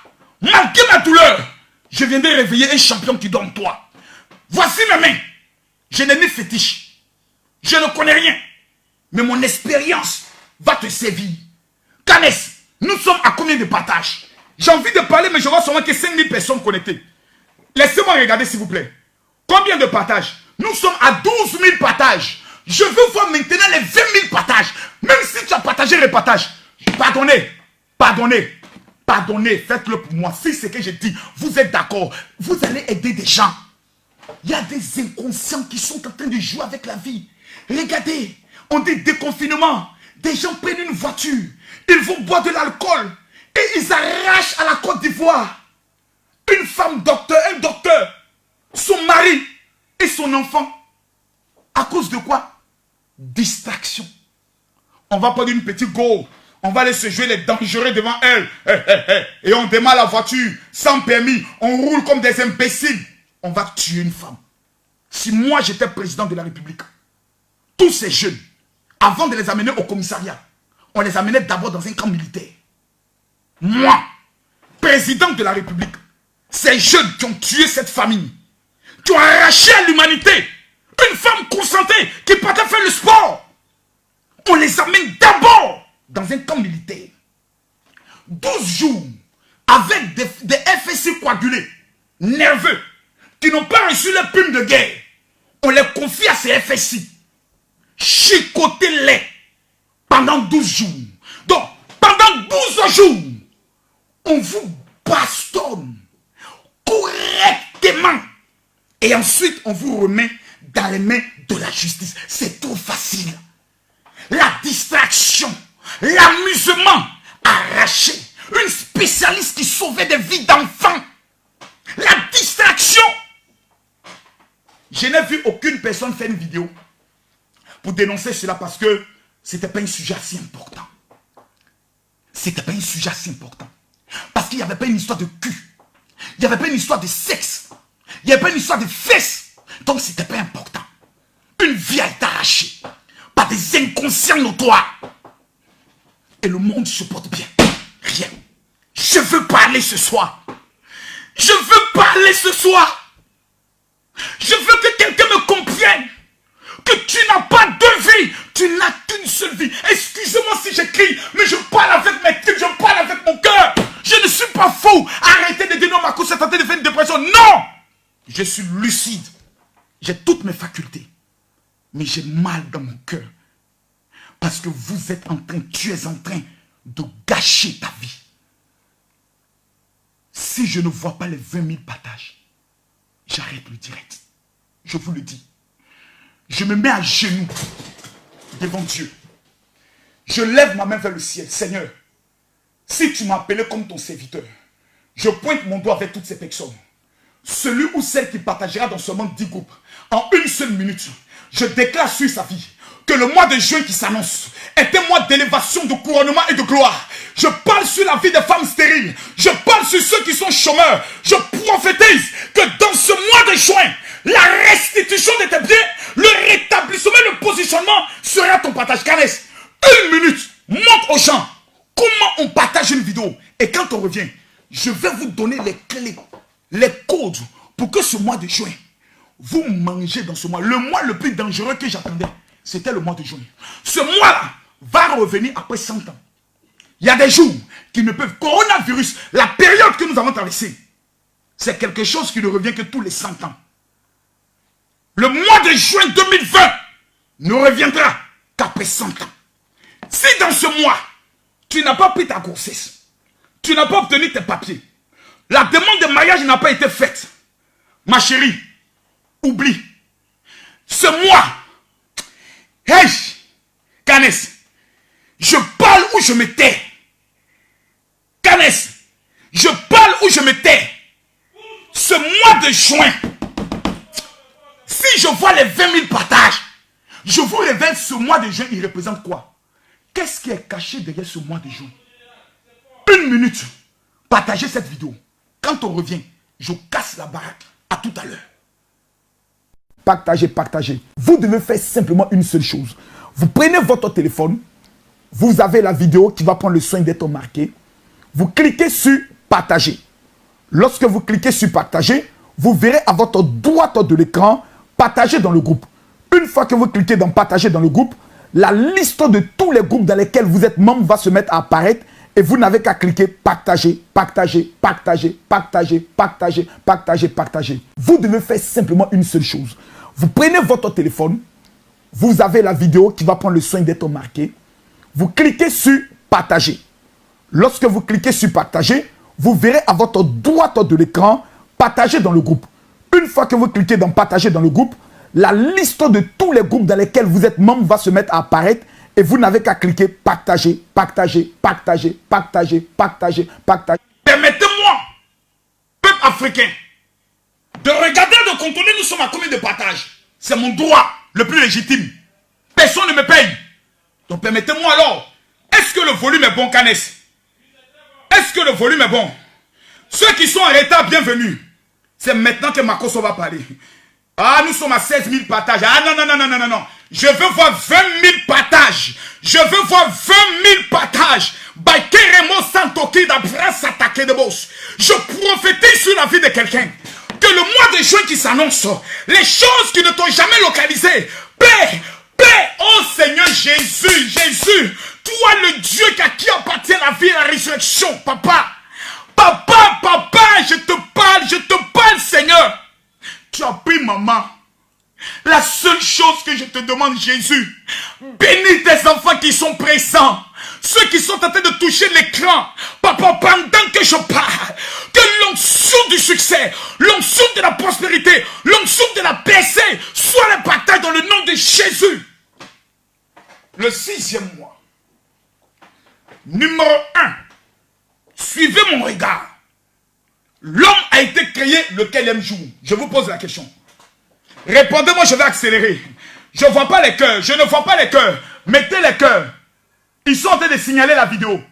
malgré ma douleur, je viendrai réveiller un champion qui dort en toi. Voici mes mains. Je n'ai ni fétiche. Je ne connais rien. Mais mon expérience va te servir. Canès, nous sommes à combien de partages? J'ai envie de parler, mais je vois seulement que 5000 personnes connectées. Laissez-moi regarder, s'il vous plaît. Combien de partages? Nous sommes à 12 000 partages. Je veux voir maintenant les 20 000 partages. Même si tu as partagé les partages. Pardonnez. Pardonnez. Pardonnez. Faites-le pour moi. Si c'est ce que je dis, vous êtes d'accord. Vous allez aider des gens. Il y a des inconscients qui sont en train de jouer avec la vie. Regardez. On dit déconfinement. Des gens prennent une voiture. Ils vont boire de l'alcool. Et ils arrachent à la Côte d'Ivoire. Une femme docteur, un docteur. Son mari et son enfant. À cause de quoi? Distraction. On va prendre une petite go. On va aller se jouer les dangereux devant elle. Et on démarre la voiture sans permis. On roule comme des imbéciles. On va tuer une femme. Si moi j'étais président de la République, tous ces jeunes, avant de les amener au commissariat, on les amenait d'abord dans un camp militaire. Moi, président de la République, ces jeunes qui ont tué cette famille, qui ont arraché à l'humanité, une femme consentée qui partait faire le sport, on les amène d'abord dans un camp militaire. 12 jours avec des FSI coagulés, nerveux, qui n'ont pas reçu les primes de guerre. On les confie à ces FSI. Chicotez-les pendant 12 jours. Donc, pendant 12 jours, on vous bastonne correctement. Et ensuite, on vous remet dans les mains de la justice. C'est trop facile. La distraction, l'amusement arraché. Une spécialiste qui sauvait des vies d'enfants. La distraction. Je n'ai vu aucune personne faire une vidéo pour dénoncer cela parce que c'était pas un sujet assez important. C'était pas un sujet assez important. Parce qu'il n'y avait pas une histoire de cul. Il n'y avait pas une histoire de sexe. Il n'y avait pas une histoire de fesses. Donc c'était pas important. Une vie a été arrachée par des inconscients notoires. Et le monde se porte bien. Rien. Je veux parler ce soir. Je veux parler ce soir. Je veux que quelqu'un me comprenne. Que tu n'as pas deux vies. Tu n'as qu'une seule vie. Excusez-moi si j'écris, mais je parle avec mes tripes, je parle avec mon cœur. Je ne suis pas fou. Arrêtez de dire non, Marco, c'est tenté de faire une dépression. Non. Je suis lucide. J'ai toutes mes facultés. Mais j'ai mal dans mon cœur. Parce que vous êtes en train, tu es en train de gâcher ta vie. Si je ne vois pas les 20 000 partages, j'arrête le direct. Je vous le dis. Je me mets à genoux devant Dieu. Je lève ma main vers le ciel. Seigneur, si tu m'as appelé comme ton serviteur, je pointe mon doigt avec toutes ces personnes. celui ou celle qui partagera dans seulement 10 groupes, en une seule minute, je déclare sur sa vie que le mois de juin qui s'annonce est un mois d'élévation, de couronnement et de gloire. Je parle sur la vie des femmes stériles. Je parle sur ceux qui sont chômeurs. Je prophétise que dans ce mois de juin, la restitution de tes biens, le rétablissement, le positionnement sera ton partage. Canès, une minute, monte au champ. Comment on partage une vidéo? Et quand on revient, je vais vous donner les clés, les codes pour que ce mois de juin, vous mangez dans ce mois. Le mois le plus dangereux que j'attendais, c'était le mois de juin. Ce mois-là va revenir après 100 ans. Il y a des jours qui ne peuvent... Coronavirus, la période que nous avons traversée, c'est quelque chose qui ne revient que tous les 100 ans. Le mois de juin 2020 ne reviendra qu'après 100 ans. Si dans ce mois, tu n'as pas pris ta grossesse, tu n'as pas obtenu tes papiers, la demande de mariage n'a pas été faite, ma chérie, oublie. Ce mois, hey, Canès, je parle ou je me tais. Canès, je parle ou je me tais. Ce mois de juin, si je vois les 20 000 partages, je vous révèle ce mois de juin, il représente quoi? Qu'est-ce qui est caché derrière ce mois de juin? Une minute, partagez cette vidéo. Quand on revient, je casse la baraque. À tout à l'heure. Partagez, partagez. Vous devez faire simplement une seule chose. Vous prenez votre téléphone, vous avez la vidéo qui va prendre le soin d'être marquée. Vous cliquez sur partager. Lorsque vous cliquez sur partager, vous verrez à votre droite de l'écran partager dans le groupe. Une fois que vous cliquez dans partager dans le groupe, la liste de tous les groupes dans lesquels vous êtes membre va se mettre à apparaître et vous n'avez qu'à cliquer partager, partager, partager, partager, partager, partager, partager. Vous devez faire simplement une seule chose. Vous prenez votre téléphone, vous avez la vidéo qui va prendre le soin d'être marquée. Vous cliquez sur partager. Lorsque vous cliquez sur partager, vous verrez à votre droite de l'écran partager dans le groupe. Une fois que vous cliquez dans partager dans le groupe, la liste de tous les groupes dans lesquels vous êtes membre va se mettre à apparaître et vous n'avez qu'à cliquer partager, partager, partager, partager, partager, partager. Permettez-moi, peuple africain, de regarder, de contrôler, nous sommes à combien de partages? C'est mon droit le plus légitime. Personne ne me paye. Donc permettez-moi alors, est-ce que le volume est bon, Canès? Est-ce que le volume est bon? Ceux qui sont en retard, bienvenue. C'est maintenant que Makoso va parler. Ah, nous sommes à 16 000 partages. Ah non, non, non, non, non, non, non. Je veux voir 20 000 partages. Je veux voir 20 000 partages. Je prophétise sur la vie de quelqu'un que le mois de juin qui s'annonce, les choses qui ne t'ont jamais localisées, paix, paix, oh Seigneur Jésus, Jésus, toi le Dieu à qui appartient la vie et la résurrection, papa, papa, papa, je te parle, Seigneur. Tu as pris maman. La seule chose que je te demande, Jésus, bénis tes enfants qui sont présents, ceux qui sont en train de toucher l'écran, papa, pendant que je parle, que l'onction du succès, l'onction de la prospérité, l'onction de la PSC soit le partage dans le nom de Jésus. Le 6e mois, numéro 1, suivez mon regard. L'homme a été créé le quelième jour? Je vous pose la question. Répondez-moi, je vais accélérer. Je ne vois pas les cœurs. Je ne vois pas les cœurs. Mettez les cœurs. Ils sont en train de signaler la vidéo.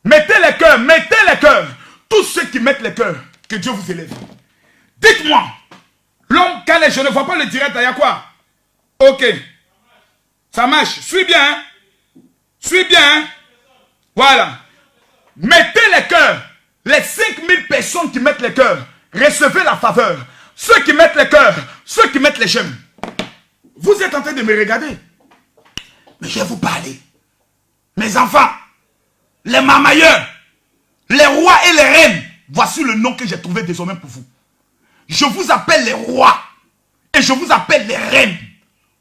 Mettez les cœurs. Mettez les cœurs. Tous ceux qui mettent les cœurs, que Dieu vous élève. Dites-moi. L'homme calé, je ne vois pas le direct. Il y a quoi? Ok. Ça marche. Suis bien. Hein? Suis bien. Hein? Voilà. Mettez les cœurs. Les 5000 personnes qui mettent les cœurs, recevez la faveur. Ceux qui mettent les cœurs, ceux qui mettent les j'aime. Vous êtes en train de me regarder. Mais je vais vous parler. Mes enfants, les mamailleurs, les rois et les reines, voici le nom que j'ai trouvé désormais pour vous. Je vous appelle les rois et je vous appelle les reines.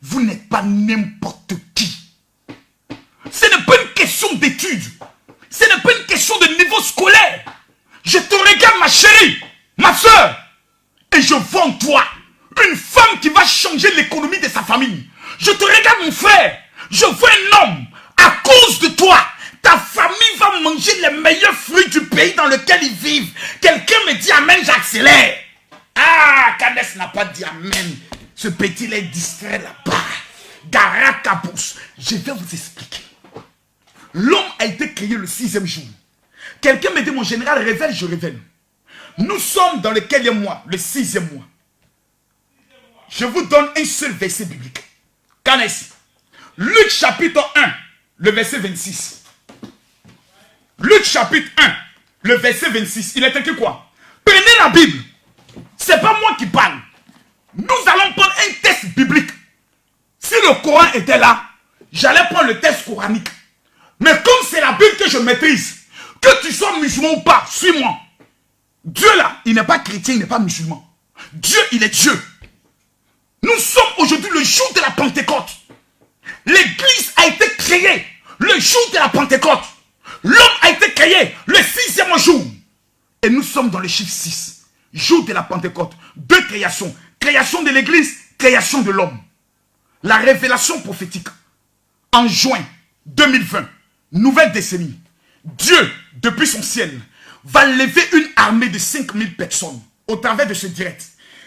Vous n'êtes pas n'importe qui. Ce n'est pas une question d'études. Ce n'est pas une question de niveau scolaire. Je te regarde, ma chérie, ma soeur, et je vois en toi une femme qui va changer l'économie de sa famille. Je te regarde, mon frère, je vois un homme, à cause de toi, ta famille va manger les meilleurs fruits du pays dans lequel ils vivent. Quelqu'un me dit amen, j'accélère. Ah, Canès n'a pas dit amen. Ce petit est distrait là-bas. Garakabous. Je vais vous expliquer. L'homme a été créé le 6e jour. Quelqu'un me dit, mon général, révèle, je révèle. Nous sommes dans le quel mois? Le 6e mois. Je vous donne un seul verset biblique. Canès. Luc chapitre 1, le verset 26. Luc chapitre 1, le verset 26. Il est écrit quoi? Prenez la Bible. C'est pas moi qui parle. Nous allons prendre un texte biblique. Si le Coran était là, j'allais prendre le texte coranique. Mais comme c'est la Bible que je maîtrise, que tu sois musulman ou pas, suis-moi. Dieu là, il n'est pas chrétien, il n'est pas musulman. Dieu, il est Dieu. Nous sommes aujourd'hui le jour de la Pentecôte. L'église a été créée le jour de la Pentecôte. L'homme a été créé le 6e jour. Et nous sommes dans le chiffre 6. Jour de la Pentecôte. Deux créations. Création de l'église, création de l'homme. La révélation prophétique. En juin 2020, nouvelle décennie. Dieu, depuis son ciel, va lever une armée de 5000 personnes au travers de ce direct.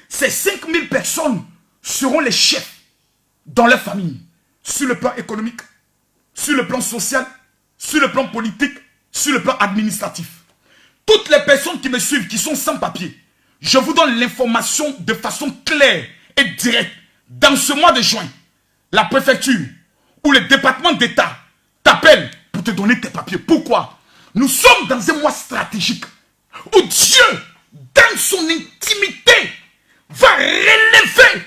Ces 5000 personnes seront les chefs dans leur famille, sur le plan économique, sur le plan social, sur le plan politique, sur le plan administratif. Toutes les personnes qui me suivent, qui sont sans papier, je vous donne l'information de façon claire et directe. Dans ce mois de juin, la préfecture ou le département d'État t'appelle pour te donner tes papiers. Pourquoi? Nous sommes dans un mois stratégique où Dieu, dans son intimité, va relever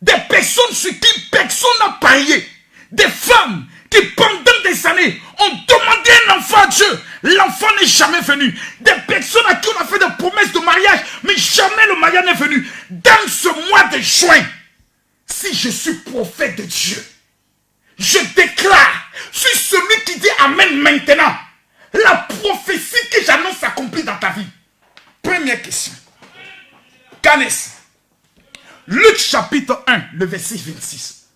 des personnes sur qui personne n'a parié. Des femmes qui pendant des années ont demandé un enfant à Dieu. L'enfant n'est jamais venu. Des personnes à qui on a fait des promesses de mariage, mais jamais le mariage n'est venu. Dans ce mois de juin, si je suis prophète de Dieu, je déclare sur celui qui dit amen maintenant, la prophétie que j'annonce s'accomplit dans ta vie. Première question. Canès. Luc chapitre 1, le verset 26.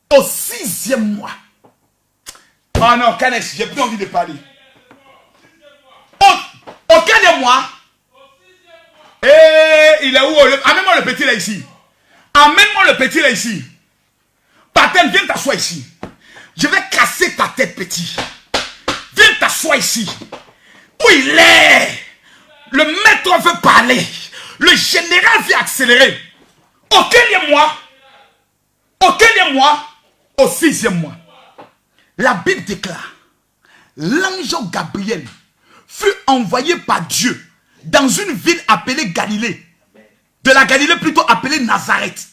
Au 6e mois. Oh non, Canès, j'ai plus envie de parler. Au quel mois? Eh, il est où? Amène-moi le petit là ici. Amène-moi le petit là ici. Paten, viens t'asseoir ici. Je vais casser ta tête, petit. Viens t'asseoir ici. Où il est? Le maître veut parler. Le général veut accélérer. Au quel mois? Au quel mois? Au 6e mois. La Bible déclare, l'ange Gabriel fut envoyé par Dieu dans une ville appelée Galilée. De la Galilée plutôt appelée Nazareth.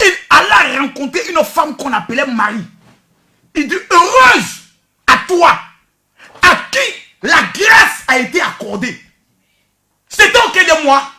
Il alla rencontrer une femme qu'on appelait Marie. Il dit, heureuse à toi, à qui la grâce a été accordée. C'était au quel mois?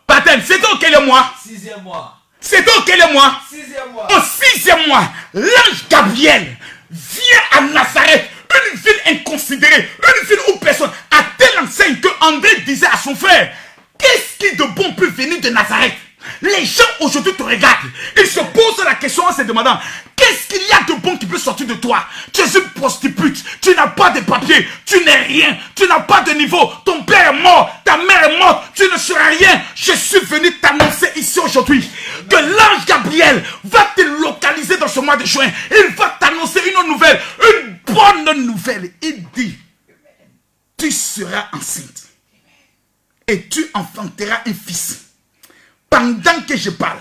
Paten, c'était au quel mois? 6e mois. C'était au quel mois? 6e mois. Au 6e mois, l'ange Gabriel vient à Nazareth, une ville inconsidérée, une ville où personne, à telle enseigne que André disait à son frère, qu'est-ce qui de bon peut venir de Nazareth? Les gens aujourd'hui te regardent, ils se posent la question en se demandant, qu'est-ce qu'il y a de bon qui peut sortir de toi? Tu es une prostitute, tu n'as pas de papier, tu n'es rien, tu n'as pas de niveau, ton père est mort, ta mère est morte, tu ne seras rien. Je suis venu t'annoncer ici aujourd'hui que l'ange Gabriel va te localiser dans ce mois de juin. Il va t'annoncer une nouvelle, une bonne nouvelle. Il dit, tu seras enceinte et tu enfanteras un fils. Pendant que je parle,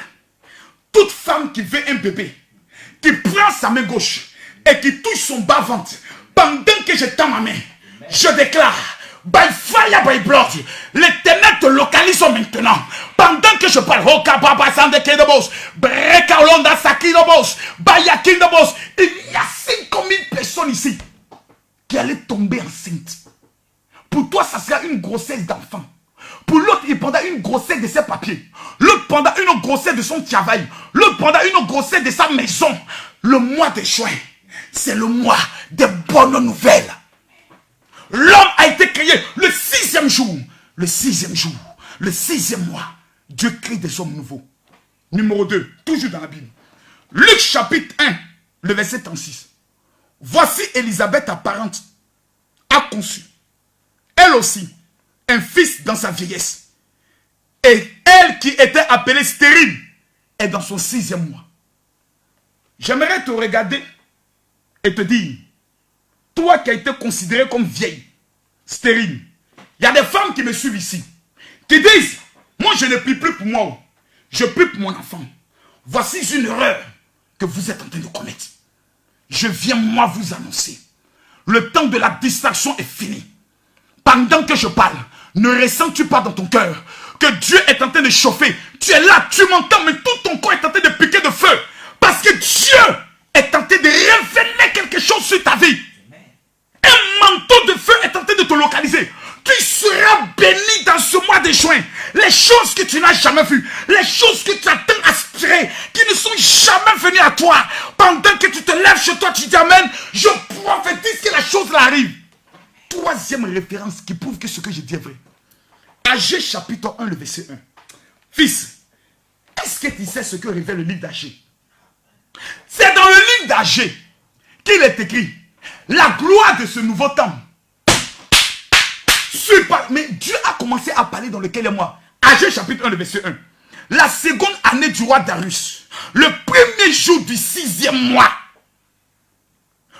toute femme qui veut un bébé, qui prend sa main gauche et qui touche son bas-ventre, pendant que je tends ma main, je déclare, by fire, by blood, les ténèbres te localisent maintenant. Pendant que je parle, il y a 5000 personnes ici qui allaient tomber enceintes. Pour toi, ça sera une grossesse d'enfant. Pour l'autre, il prendra une grossesse de ses papiers. L'autre prendra une grossesse de son travail. L'autre prendra une grossesse de sa maison. Le mois de juin, c'est le mois des bonnes nouvelles. L'homme a été créé le 6e jour. Le 6e jour. Le 6e mois. Dieu crée des hommes nouveaux. Numéro 2, toujours dans la Bible. Luc chapitre 1, le verset 36. Voici Élisabeth, ta parente, a conçu, elle aussi, un fils dans sa vieillesse. Et elle qui était appelée stérile est dans son 6e mois. J'aimerais te regarder et te dire, toi qui as été considéré comme vieille, stérile, il y a des femmes qui me suivent ici, qui disent, moi je ne prie plus pour moi, je prie pour mon enfant. Voici une erreur que vous êtes en train de commettre. Je viens moi vous annoncer, le temps de la distraction est fini. Pendant que je parle, ne ressens-tu pas dans ton cœur que Dieu est en train de chauffer? Tu es là, tu m'entends, mais tout ton corps est en train de piquer de feu. Parce que Dieu est en train de révéler quelque chose sur ta vie. Un manteau de feu est en train de te localiser. Tu seras béni dans ce mois de juin. Les choses que tu n'as jamais vues, les choses que tu as tant aspirées, qui ne sont jamais venues à toi. Pendant que tu te lèves chez toi, tu dis amen, je prophétise que la chose là arrive. 3e référence qui prouve que ce que je dis est vrai. Agé chapitre 1, le verset 1. Fils, est-ce que tu sais ce que révèle le livre d'Agé? C'est dans le livre d'Agé qu'il est écrit la gloire de ce nouveau temps. Mais Dieu a commencé à parler dans lequel mois? Agé chapitre 1, le verset 1. La seconde année du roi Darius, le premier jour du 6e mois.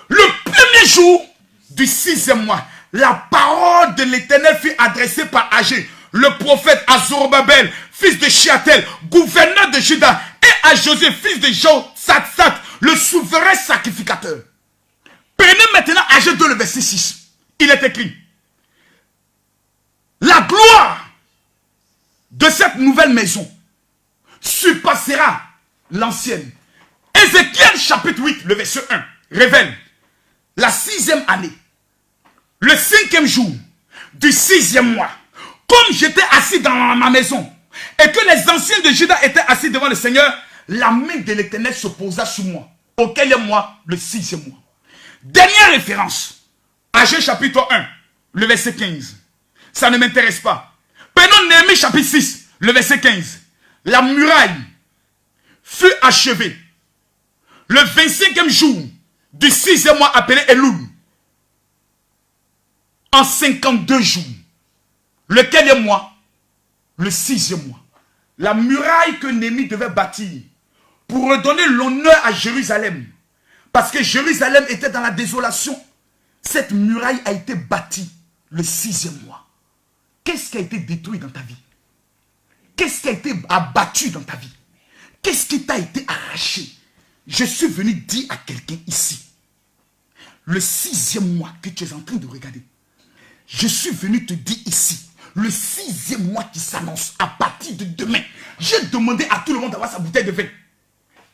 Le premier jour du 6e mois, la parole de l'Éternel fut adressée par Agé, le prophète, à Zorobabel, fils de Shealtiel, gouverneur de Juda, et à José, fils de Josatsat, le souverain sacrificateur. Prenez maintenant Agé 2, le verset 6. Il est écrit, la gloire de cette nouvelle maison surpassera l'ancienne. Ézéchiel chapitre 8, le verset 1, révèle la 6e année, le 5e jour du 6e mois, comme j'étais assis dans ma maison et que les anciens de Juda étaient assis devant le Seigneur, la main de l'Éternel se posa sur moi. Auquel mois? Le 6e mois. Dernière référence, Agé chapitre 1, le verset 15. Ça ne m'intéresse pas. Prenons Néhémie chapitre 6, le verset 15. La muraille fut achevée le 25e jour du 6e mois appelé Elul, en 52 jours. Lequel mois? Le 6e mois. La muraille que Néhémie devait bâtir pour redonner l'honneur à Jérusalem, parce que Jérusalem était dans la désolation. Cette muraille a été bâtie le 6e mois. Qu'est-ce qui a été détruit dans ta vie? Qu'est-ce qui a été abattu dans ta vie? Qu'est-ce qui t'a été arraché? Je suis venu dire à quelqu'un ici, le 6e mois que tu es en train de regarder, je suis venu te dire ici, le 6e mois qui s'annonce à partir de demain. J'ai demandé à tout le monde d'avoir sa bouteille de vin.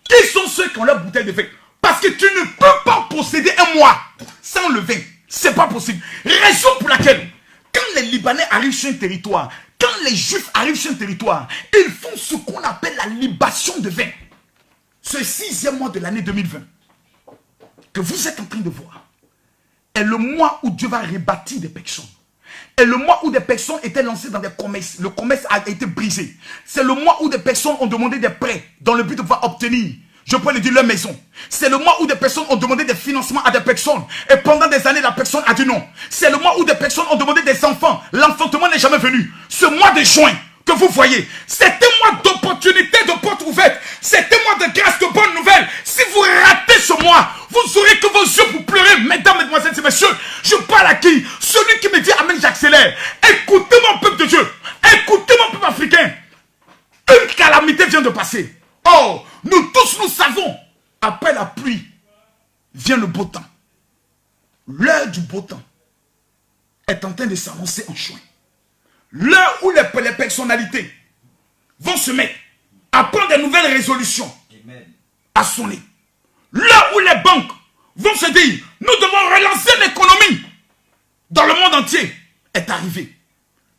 Qui sont ceux qui ont leur bouteille de vin? Parce que tu ne peux pas posséder un mois sans le vin. C'est pas possible. Raison pour laquelle, quand les Libanais arrivent sur un territoire, quand les Juifs arrivent sur un territoire, ils font ce qu'on appelle la libation de vin. Ce 6e mois de l'année 2020 que vous êtes en train de voir est le mois où Dieu va rebâtir des personnes. Et le mois où des personnes étaient lancées dans des commerces, le commerce a été brisé. C'est le mois où des personnes ont demandé des prêts dans le but de pouvoir obtenir, je peux le dire, leur maison. C'est le mois où des personnes ont demandé des financements à des personnes. Et pendant des années, la personne a dit non. C'est le mois où des personnes ont demandé des enfants. L'enfantement n'est jamais venu. Ce mois de juin que vous voyez, c'est un mois d'opportunité, de portes ouvertes. C'est un mois de grâce, de bonnes nouvelles. Si vous ratez ce mois, vous aurez que vos yeux pour pleurer. Mesdames, mesdemoiselles et messieurs, je parle à qui? Celui qui me dit amen, j'accélère. Écoutez mon peuple de Dieu. Écoutez mon peuple africain. Une calamité vient de passer. Oh, nous tous nous savons, après la pluie, vient le beau temps. L'heure du beau temps est en train de s'annoncer en juin. L'heure où les personnalités vont se mettre à prendre de nouvelles résolutions. Amen. À sonner. L'heure où les banques vont se dire, nous devons relancer l'économie dans le monde entier, est arrivée.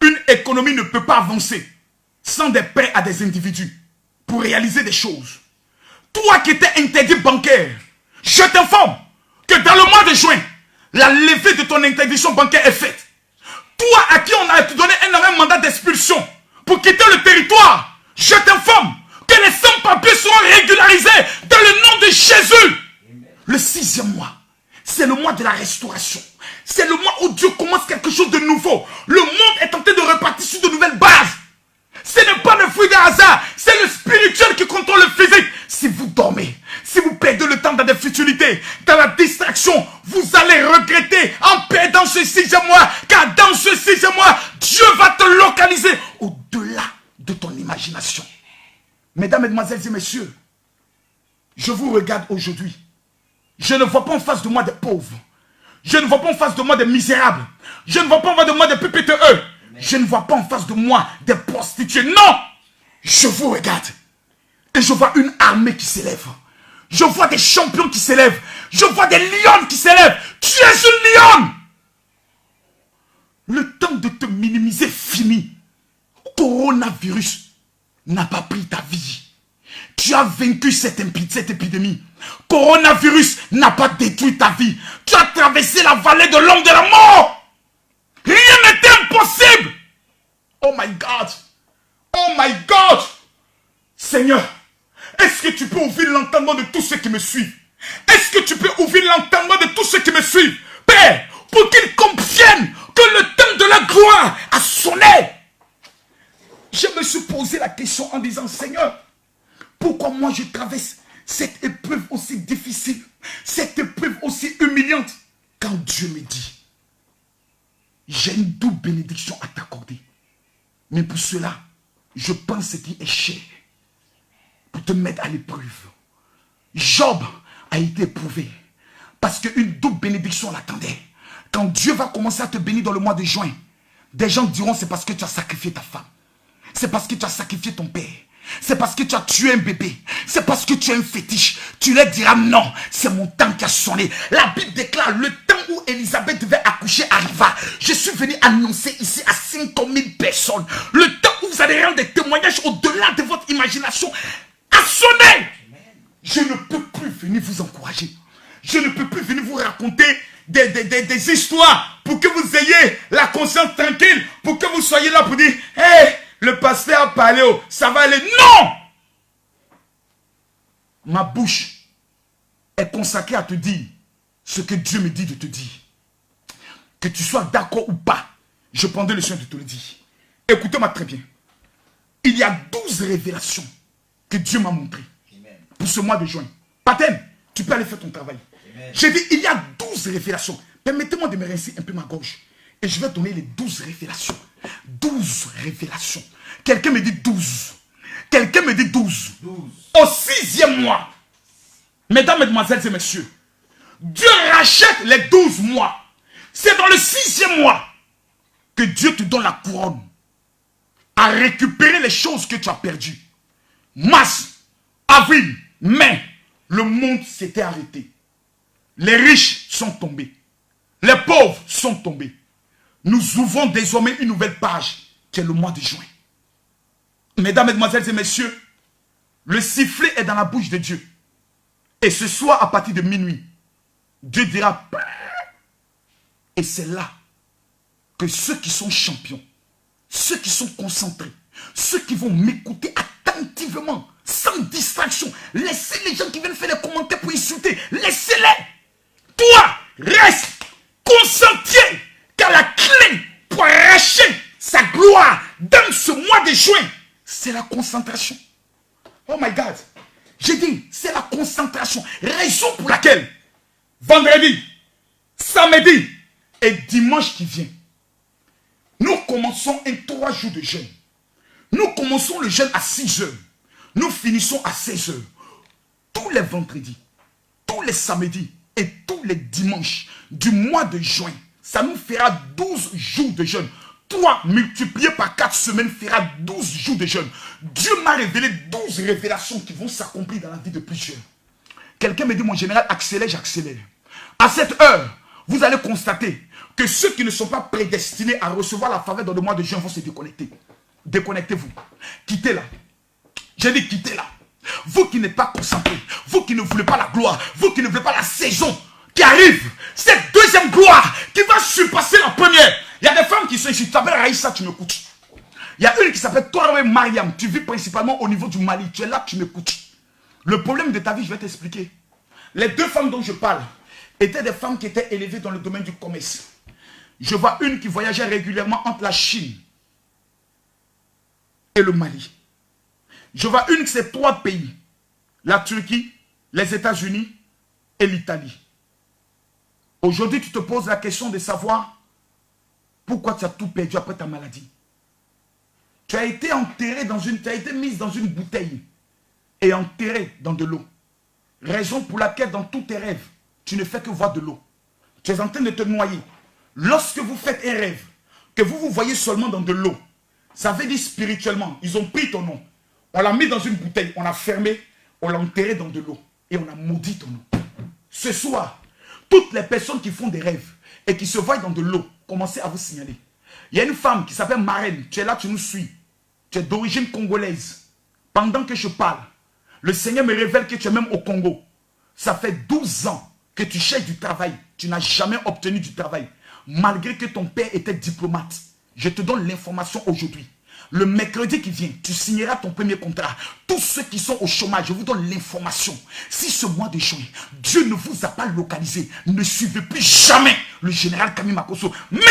Une économie ne peut pas avancer sans des prêts à des individus pour réaliser des choses. Toi qui étais interdit bancaire, je t'informe que dans le mois de juin, la levée de ton interdiction bancaire est faite. Toi à qui on a donné un mandat d'expulsion pour quitter le territoire, je t'informe que les sans-papiers seront régularisés dans le nom de Jésus. Le 6e mois, c'est le mois de la restauration. C'est le mois où Dieu commence quelque chose de nouveau. Le monde est en train de repartir sur de nouvelles bases. Ce n'est pas le fruit d'un hasard. C'est le spirituel qui contrôle le physique. Si vous dormez, si vous perdez le temps dans des futilités, dans la distraction, vous allez regretter en perdant ce 6e mois. Car dans ce 6e mois, Dieu va te localiser au-delà de ton imagination. Mesdames, mesdemoiselles et messieurs, je vous regarde aujourd'hui. Je ne vois pas en face de moi des pauvres. Je ne vois pas en face de moi des misérables. Je ne vois pas en face de moi des PPTE. Je ne vois pas en face de moi des prostituées. Non! Je vous regarde. Et je vois une armée qui s'élève. Je vois des champions qui s'élèvent. Je vois des lions qui s'élèvent. Tu es une lionne! Le temps de te minimiser fini. Coronavirus n'a pas pris ta vie. Tu as vaincu cette épidémie. Coronavirus n'a pas détruit ta vie. Tu as traversé la vallée de l'homme de la mort. Rien n'était impossible. Oh my God. Oh my God. Seigneur, est-ce que tu peux ouvrir l'entendement de tous ceux qui me suivent? Est-ce que tu peux ouvrir l'entendement de tous ceux qui me suivent? Père, pour qu'ils comprennent que le temps de la gloire a sonné. Je me suis posé la question en disant, Seigneur, pourquoi moi je traverse cette épreuve aussi difficile, cette épreuve aussi humiliante? Quand Dieu me dit, j'ai une double bénédiction à t'accorder. Mais pour cela, je pense ce qui est cher pour te mettre à l'épreuve. Job a été éprouvé parce qu'une double bénédiction l'attendait. Quand Dieu va commencer à te bénir dans le mois de juin, des gens diront c'est parce que tu as sacrifié ta femme. C'est parce que tu as sacrifié ton père. C'est parce que tu as tué un bébé. C'est parce que tu as un fétiche. Tu leur diras non, c'est mon temps qui a sonné. La Bible déclare, le temps où Élisabeth devait accoucher arriva. Je suis venu annoncer ici à 500 000 personnes. Le temps où vous allez rendre des témoignages au-delà de votre imagination a sonné. Je ne peux plus venir vous encourager. Je ne peux plus venir vous raconter des histoires pour que vous ayez la conscience tranquille, pour que vous soyez là pour dire, hey, le pasteur a parlé, ça va aller. Non! Ma bouche est consacrée à te dire ce que Dieu me dit de te dire. Que tu sois d'accord ou pas, je prendrai le soin de te le dire. Écoutez-moi très bien. Il y a 12 révélations que Dieu m'a montrées pour ce mois de juin. Paten, tu peux aller faire ton travail. J'ai dit, il y a 12 révélations. Permettez-moi de me rincer un peu ma gorge. Et je vais donner les 12 révélations. 12 révélations. Quelqu'un me dit 12. Quelqu'un me dit 12. Au 6e mois, mesdames, mesdemoiselles et messieurs, Dieu rachète les 12 mois. C'est dans le 6e mois que Dieu te donne la couronne à récupérer les choses que tu as perdues. Mars, avril, mai, le monde s'était arrêté. Les riches sont tombés. Les pauvres sont tombés. Nous ouvrons désormais une nouvelle page qui est le mois de juin. Mesdames, mesdemoiselles et messieurs, le sifflet est dans la bouche de Dieu. Et ce soir, à partir de minuit, Dieu dira, et c'est là que ceux qui sont champions, ceux qui sont concentrés, ceux qui vont m'écouter attentivement, sans distraction, laissez les gens qui viennent faire des commentaires pour insulter, laissez-les. Toi, reste concentré, car la clé pour arracher sa gloire dans ce mois de juin, c'est la concentration. Oh my God. J'ai dit, c'est la concentration. Raison pour laquelle, vendredi, samedi et dimanche qui vient, nous commençons un 3 jours de jeûne. Nous commençons le jeûne à 6 heures. Nous finissons à 16 heures. Tous les vendredis, tous les samedis et tous les dimanches du mois de juin, ça nous fera 12 jours de jeûne. 3 multiplié par 4 semaines fera 12 jours de jeûne. Dieu m'a révélé 12 révélations qui vont s'accomplir dans la vie de plusieurs. Quelqu'un me dit, mon général, accélère, j'accélère. À cette heure, vous allez constater que ceux qui ne sont pas prédestinés à recevoir la faveur dans le mois de juin vont se déconnecter. Déconnectez-vous. Quittez là. J'ai dit quittez là. Vous qui n'êtes pas concentrés, vous qui ne voulez pas la gloire, vous qui ne voulez pas la saison qui arrive, cette deuxième gloire qui va surpasser la première. Il y a des femmes qui sont ici, tu t'appelles Raïssa, tu m'écoutes. Il y a une qui s'appelle Torawe Mariam, tu vis principalement au niveau du Mali, tu es là, tu m'écoutes. Le problème de ta vie, je vais t'expliquer. Les 2 femmes dont je parle étaient des femmes qui étaient élevées dans le domaine du commerce. Je vois une qui voyageait régulièrement entre la Chine et le Mali. Je vois une de ces 3 pays, la Turquie, les États-Unis et l'Italie. Aujourd'hui, tu te poses la question de savoir pourquoi tu as tout perdu après ta maladie. Tu as été enterré tu as été mise dans une bouteille et enterré dans de l'eau. Raison pour laquelle dans tous tes rêves, tu ne fais que voir de l'eau. Tu es en train de te noyer. Lorsque vous faites un rêve, que vous vous voyez seulement dans de l'eau, ça veut dire spirituellement, ils ont pris ton nom. On l'a mis dans une bouteille, on l'a fermé, on l'a enterré dans de l'eau et on a maudit ton nom. Ce soir, toutes les personnes qui font des rêves et qui se voient dans de l'eau, commencez à vous signaler. Il y a une femme qui s'appelle Marraine, tu es là, tu nous suis. Tu es d'origine congolaise. Pendant que je parle, le Seigneur me révèle que tu es même au Congo. Ça fait 12 ans que tu cherches du travail. Tu n'as jamais obtenu du travail. Malgré que ton père était diplomate. Je te donne l'information aujourd'hui. Le mercredi qui vient, tu signeras ton premier contrat. Tous ceux qui sont au chômage, je vous donne l'information. Si ce mois de juin, Dieu ne vous a pas localisé, ne suivez plus jamais le général Kami Makosso. Mais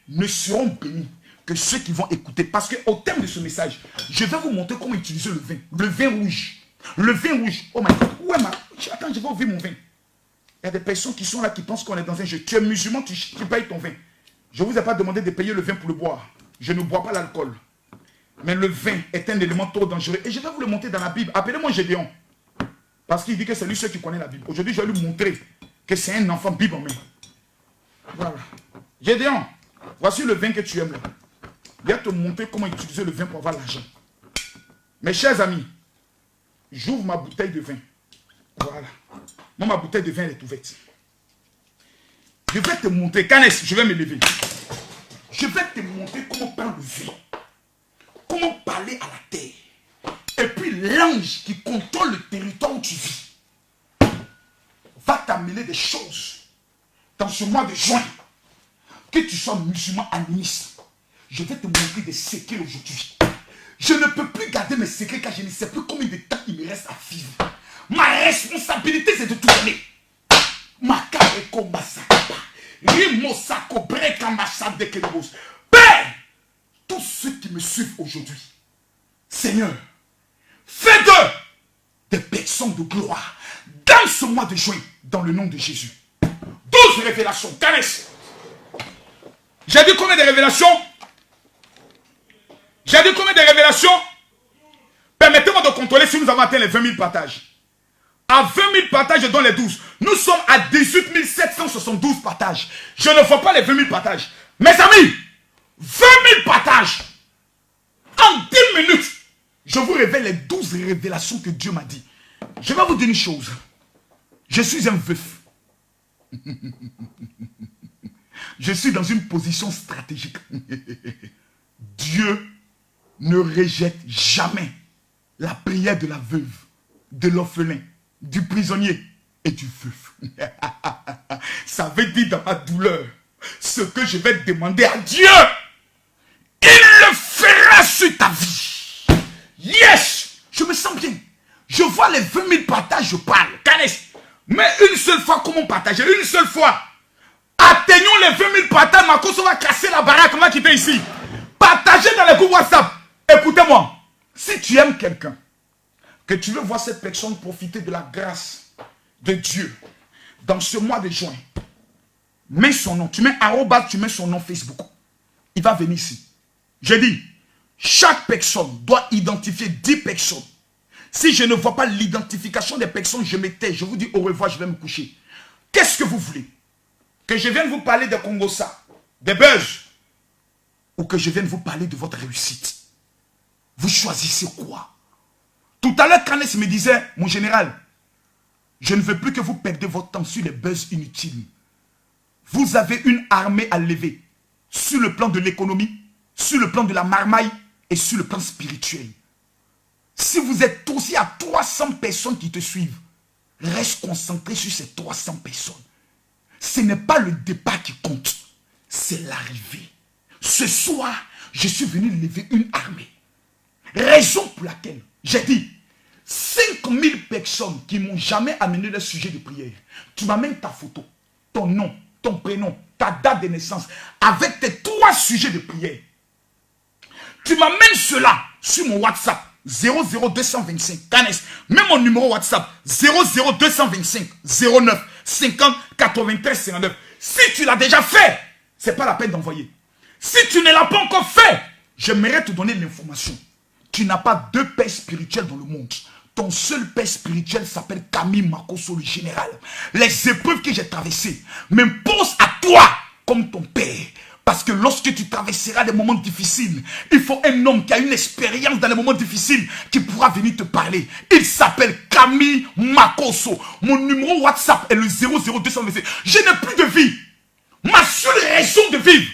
ne seront bénis que ceux qui vont écouter. Parce qu'au terme de ce message, je vais vous montrer comment utiliser le vin. Le vin rouge. Le vin rouge. Oh my God. Où est ma... Attends, je vais ouvrir mon vin. Il y a des personnes qui sont là qui pensent qu'on est dans un jeu. Tu es musulman, tu payes ton vin. Je ne vous ai pas demandé de payer le vin pour le boire. Je ne bois pas l'alcool. Mais le vin est un élément trop dangereux. Et je vais vous le montrer dans la Bible. Appelez-moi Gédéon. Parce qu'il dit que c'est lui seul qui connaît la Bible. Aujourd'hui, je vais lui montrer que c'est un enfant Bible en main. Voilà. Gédéon, voici le vin que tu aimes là. Je vais te montrer comment utiliser le vin pour avoir l'argent. Mes chers amis, j'ouvre ma bouteille de vin. Voilà. Moi, ma bouteille de vin elle est ouverte. Je vais te montrer. Canès, je vais me lever. Je vais te montrer comment prendre le vin. Comment parler à la terre. Et puis l'ange qui contrôle le territoire où tu vis va t'amener des choses dans ce mois de juin. Que tu sois musulman animiste, je vais te montrer des secrets aujourd'hui. Je ne peux plus garder mes secrets car je ne sais plus combien de temps il me reste à vivre. Ma responsabilité c'est de tout donner. Père, tous ceux qui me suivent aujourd'hui, Seigneur, fais d'eux des personnes de gloire dans ce mois de juin, dans le nom de Jésus. 12 révélations. Canès. J'ai dit combien de révélations? J'ai dit combien de révélations? Permettez-moi de contrôler si nous avons atteint les 20 000 partages. À 20 000 partages, je donne les 12. Nous sommes à 18 772 partages. Je ne vois pas les 20 000 partages. Mes amis, 20 000 partages. En 10 minutes, je vous révèle les 12 révélations que Dieu m'a dit. Je vais vous dire une chose. Je suis un veuf. Je suis dans une position stratégique. Dieu ne rejette jamais la prière de la veuve, de l'orphelin, du prisonnier et du veuf. Ça veut dire dans ma douleur, ce que je vais demander à Dieu, il le fera sur ta vie. Yes! Je me sens bien. Je vois les 20 000 partages, je parle. Canès. Mais une seule fois, comment partager? Une seule fois. Atteignons les 20 000 partages. Makosso va casser la baraque. On va quitter ici. Partagez dans les groupes WhatsApp. Écoutez-moi. Si tu aimes quelqu'un, que tu veux voir cette personne profiter de la grâce de Dieu dans ce mois de juin, mets son nom. Tu mets arrobas, tu mets son nom Facebook. Il va venir ici. J'ai dit, chaque personne doit identifier 10 personnes. Si je ne vois pas l'identification des personnes, je me tais. Je vous dis au revoir, je vais me coucher. Qu'est-ce que vous voulez? Que je vienne vous parler de Congossa, des buzz, ou que je vienne vous parler de votre réussite? Vous choisissez quoi? Tout à l'heure, Canès me disait, mon général, je ne veux plus que vous perdiez votre temps sur les buzz inutiles. Vous avez une armée à lever sur le plan de l'économie, sur le plan de la marmaille et sur le plan spirituel. Si vous êtes aussi à 300 personnes qui te suivent, reste concentré sur ces 300 personnes. Ce n'est pas le départ qui compte, c'est l'arrivée. Ce soir, je suis venu lever une armée. Raison pour laquelle j'ai dit 5000 personnes qui m'ont jamais amené le sujet de prière. Tu m'amènes ta photo, ton nom, ton prénom, ta date de naissance, avec tes 3 sujets de prière. Tu m'amènes cela sur mon WhatsApp 00225 Canes. Même mon numéro WhatsApp 00225 09 50 93 59. Si tu l'as déjà fait, c'est pas la peine d'envoyer. Si tu ne l'as pas encore fait, j'aimerais te donner l'information. Tu n'as pas deux pères spirituels dans le monde. Ton seul père spirituel s'appelle Camille Makosso, le général. Les épreuves que j'ai traversées m'imposent à toi comme ton père. Parce que lorsque tu traverseras des moments difficiles, il faut un homme qui a une expérience dans les moments difficiles qui pourra venir te parler. Il s'appelle Camille Makosso. Mon numéro WhatsApp est le 00225. Je n'ai plus de vie. Ma seule raison de vivre,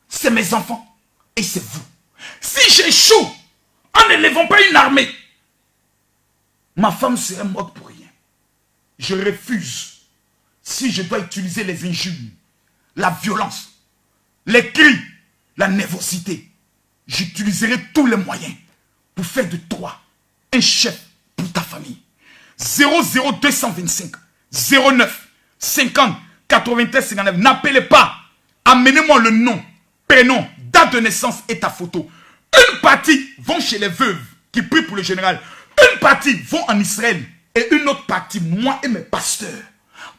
c'est mes enfants et c'est vous. Si j'échoue en n'élevant pas une armée, ma femme serait morte pour rien. Je refuse. Si je dois utiliser les injures, la violence, les cris, la nervosité, j'utiliserai tous les moyens pour faire de toi un chef pour ta famille. 00225 09 50 93 59. N'appelez pas. Amenez-moi le nom, prénom, date de naissance et ta photo. Une partie vont chez les veuves qui prient pour le général. Une partie vont en Israël et une autre partie, moi et mes pasteurs.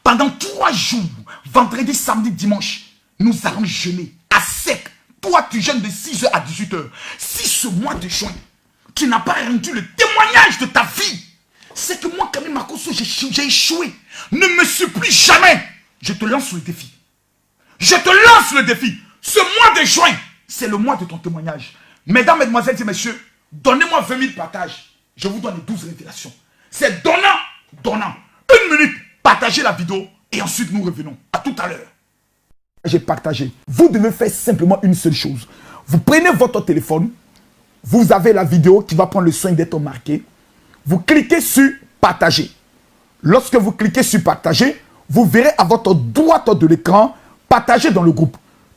Pendant 3 jours, vendredi, samedi, dimanche, nous allons jeûner à sec. Toi, tu jeûnes de 6h à 18h. Si ce mois de juin, tu n'as pas rendu le témoignage de ta vie, c'est que moi, Camille Makosso, j'ai échoué. Ne me supplie jamais. Je te lance le défi. Je te lance le défi. Ce mois de juin, c'est le mois de ton témoignage. Mesdames, mesdemoiselles et messieurs, donnez-moi 20 000 partages. Je vous donne les 12 révélations. C'est donnant, donnant. 1 minute, partagez la vidéo et ensuite nous revenons. À tout à l'heure. J'ai partagé. Vous devez faire simplement une seule chose. Vous prenez votre téléphone, vous avez la vidéo qui va prendre le soin d'être marquée. Vous cliquez sur partager. Lorsque vous cliquez sur partager, vous verrez à votre droite de l'écran partager dans le groupe.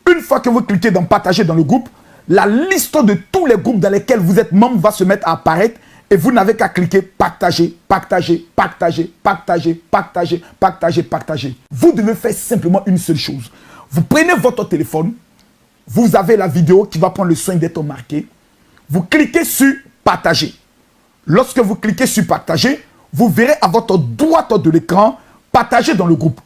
Une fois que vous cliquez dans partager dans le groupe, la liste de tous les groupes dans lesquels vous êtes membre va se mettre à apparaître et vous n'avez qu'à cliquer partager, partager, partager, partager, partager, partager, partager. Vous devez faire simplement une seule chose. Vous prenez votre téléphone, vous avez la vidéo qui va prendre le soin d'être marquée. Vous cliquez sur partager. Lorsque vous cliquez sur partager, vous verrez à votre droite de l'écran partager dans le groupe.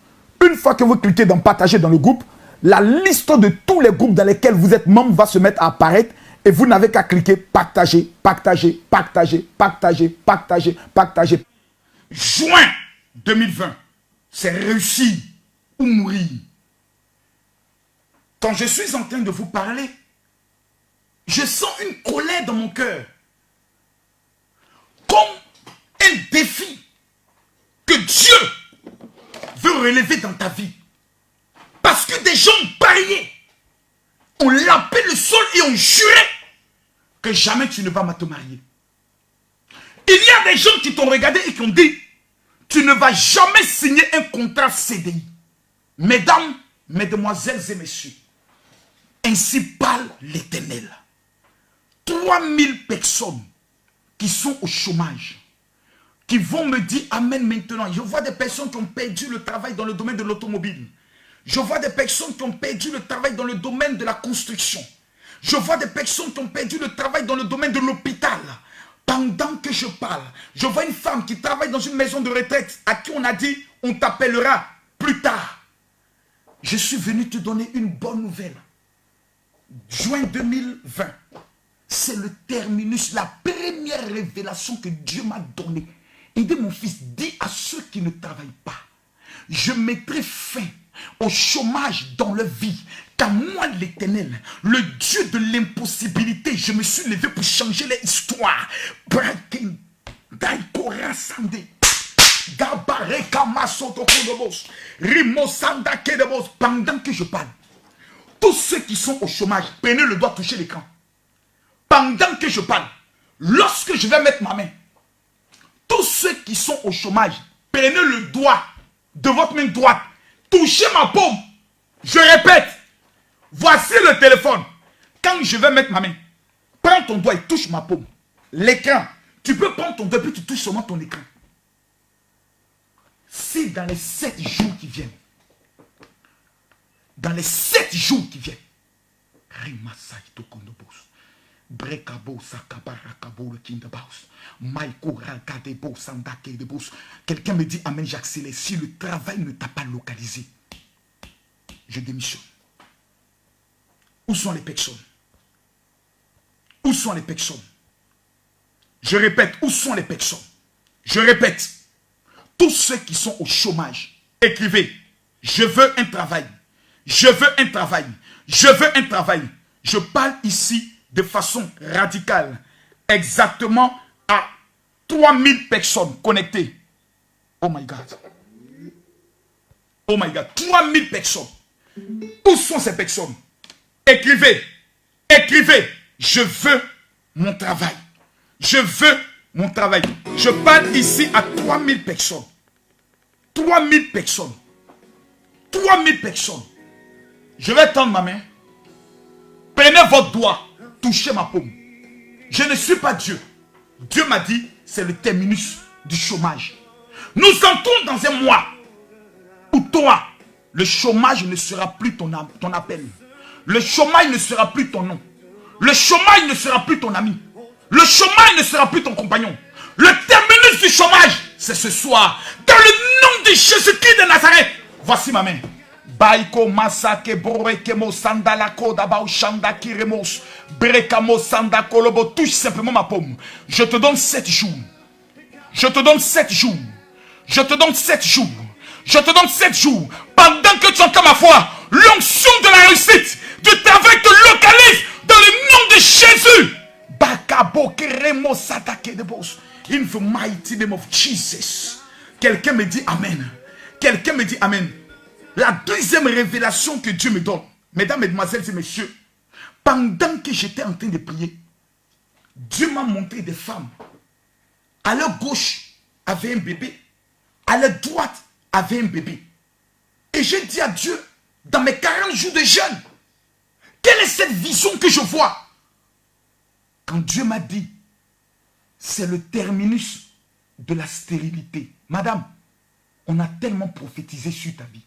Une fois que vous cliquez dans partager dans le groupe, la liste de tous les groupes dans lesquels vous êtes membre va se mettre à apparaître et vous n'avez qu'à cliquer partager, partager, partager, partager, partager, partager. Juin 2020, c'est réussir ou mourir. Quand je suis en train de vous parler, je sens une colère dans mon cœur. Comme un défi que Dieu veut relever dans ta vie. Parce que des gens ont parié, ont lapé le sol et ont juré que jamais tu ne vas te marier. Il y a des gens qui t'ont regardé et qui ont dit, tu ne vas jamais signer un contrat CDI. Mesdames, mesdemoiselles et messieurs, ainsi parle l'Éternel. 3000 personnes qui sont au chômage, qui vont me dire amen maintenant. Je vois des personnes qui ont perdu le travail dans le domaine de l'automobile. Je vois des personnes qui ont perdu le travail dans le domaine de la construction. Je vois des personnes qui ont perdu le travail dans le domaine de l'hôpital. Pendant que je parle, je vois une femme qui travaille dans une maison de retraite à qui on a dit, on t'appellera plus tard. Je suis venu te donner une bonne nouvelle. Juin 2020, c'est le terminus, la première révélation que Dieu m'a donnée. Il dit, mon fils, dis à ceux qui ne travaillent pas, je mettrai fin au chômage dans leur vie. Car moi, l'Éternel, le Dieu de l'impossibilité, je me suis levé pour changer les histoires. Pendant que je parle, tous ceux qui sont au chômage, prenez le doigt, toucher l'écran. Pendant que je parle, lorsque je vais mettre ma main, tous ceux qui sont au chômage, prenez le doigt de votre main droite, touchez ma paume. Je répète, voici le téléphone. Quand je vais mettre ma main, prends ton doigt et touche ma paume. L'écran, tu peux prendre ton doigt et tu touches seulement ton écran. Si dans les 7 jours qui viennent, Brekabo sakabarakabo le kindabaus. Maïko ragadebo sandake de bous. Quelqu'un me dit amen, j'accélère. Si le travail ne t'a pas localisé, je démissionne. Où sont les personnes? Où sont les personnes? Je répète, où sont les personnes? Je répète, tous ceux qui sont au chômage, écrivez, je veux un travail. Je veux un travail. Je veux un travail. Je parle ici de façon radicale. Exactement à 3000 personnes connectées. Oh my God. Oh my God. 3000 personnes. Où sont ces personnes? Écrivez. Écrivez. Je veux mon travail. Je veux mon travail. Je parle ici à 3000 personnes. 3000 personnes. 3000 personnes. Je vais tendre ma main. Prenez votre doigt. Touchez ma paume. Je ne suis pas Dieu. Dieu m'a dit, c'est le terminus du chômage. Nous entrons dans un mois où toi, le chômage ne sera plus ton appel. Le chômage ne sera plus ton nom. Le chômage ne sera plus ton ami. Le chômage ne sera plus ton compagnon. Le terminus du chômage, c'est ce soir. Dans le nom de Jésus-Christ de Nazareth. Voici ma main. Baiko masake borekemo sandala koda baushanda kiremos brekamo sanda kolobo. Touche simplement ma paume. Je te donne 7 jours. Je te donne 7 jours. Je te donne 7 jours. Je te donne 7 jours. Pendant que tu entends ma foi, l'onction de la réussite, du travail te localise dans le nom de Jésus. Bakabo kiremo satake de bos. In the mighty name of Jesus. Quelqu'un me dit amen. Quelqu'un me dit amen. La deuxième révélation que Dieu me donne, mesdames, mesdemoiselles et messieurs, pendant que j'étais en train de prier, Dieu m'a montré des femmes. À leur gauche, avait un bébé. À leur droite, avait un bébé. Et j'ai dit à Dieu, dans mes 40 jours de jeûne, quelle est cette vision que je vois? Quand Dieu m'a dit, c'est le terminus de la stérilité. Madame, on a tellement prophétisé sur ta vie.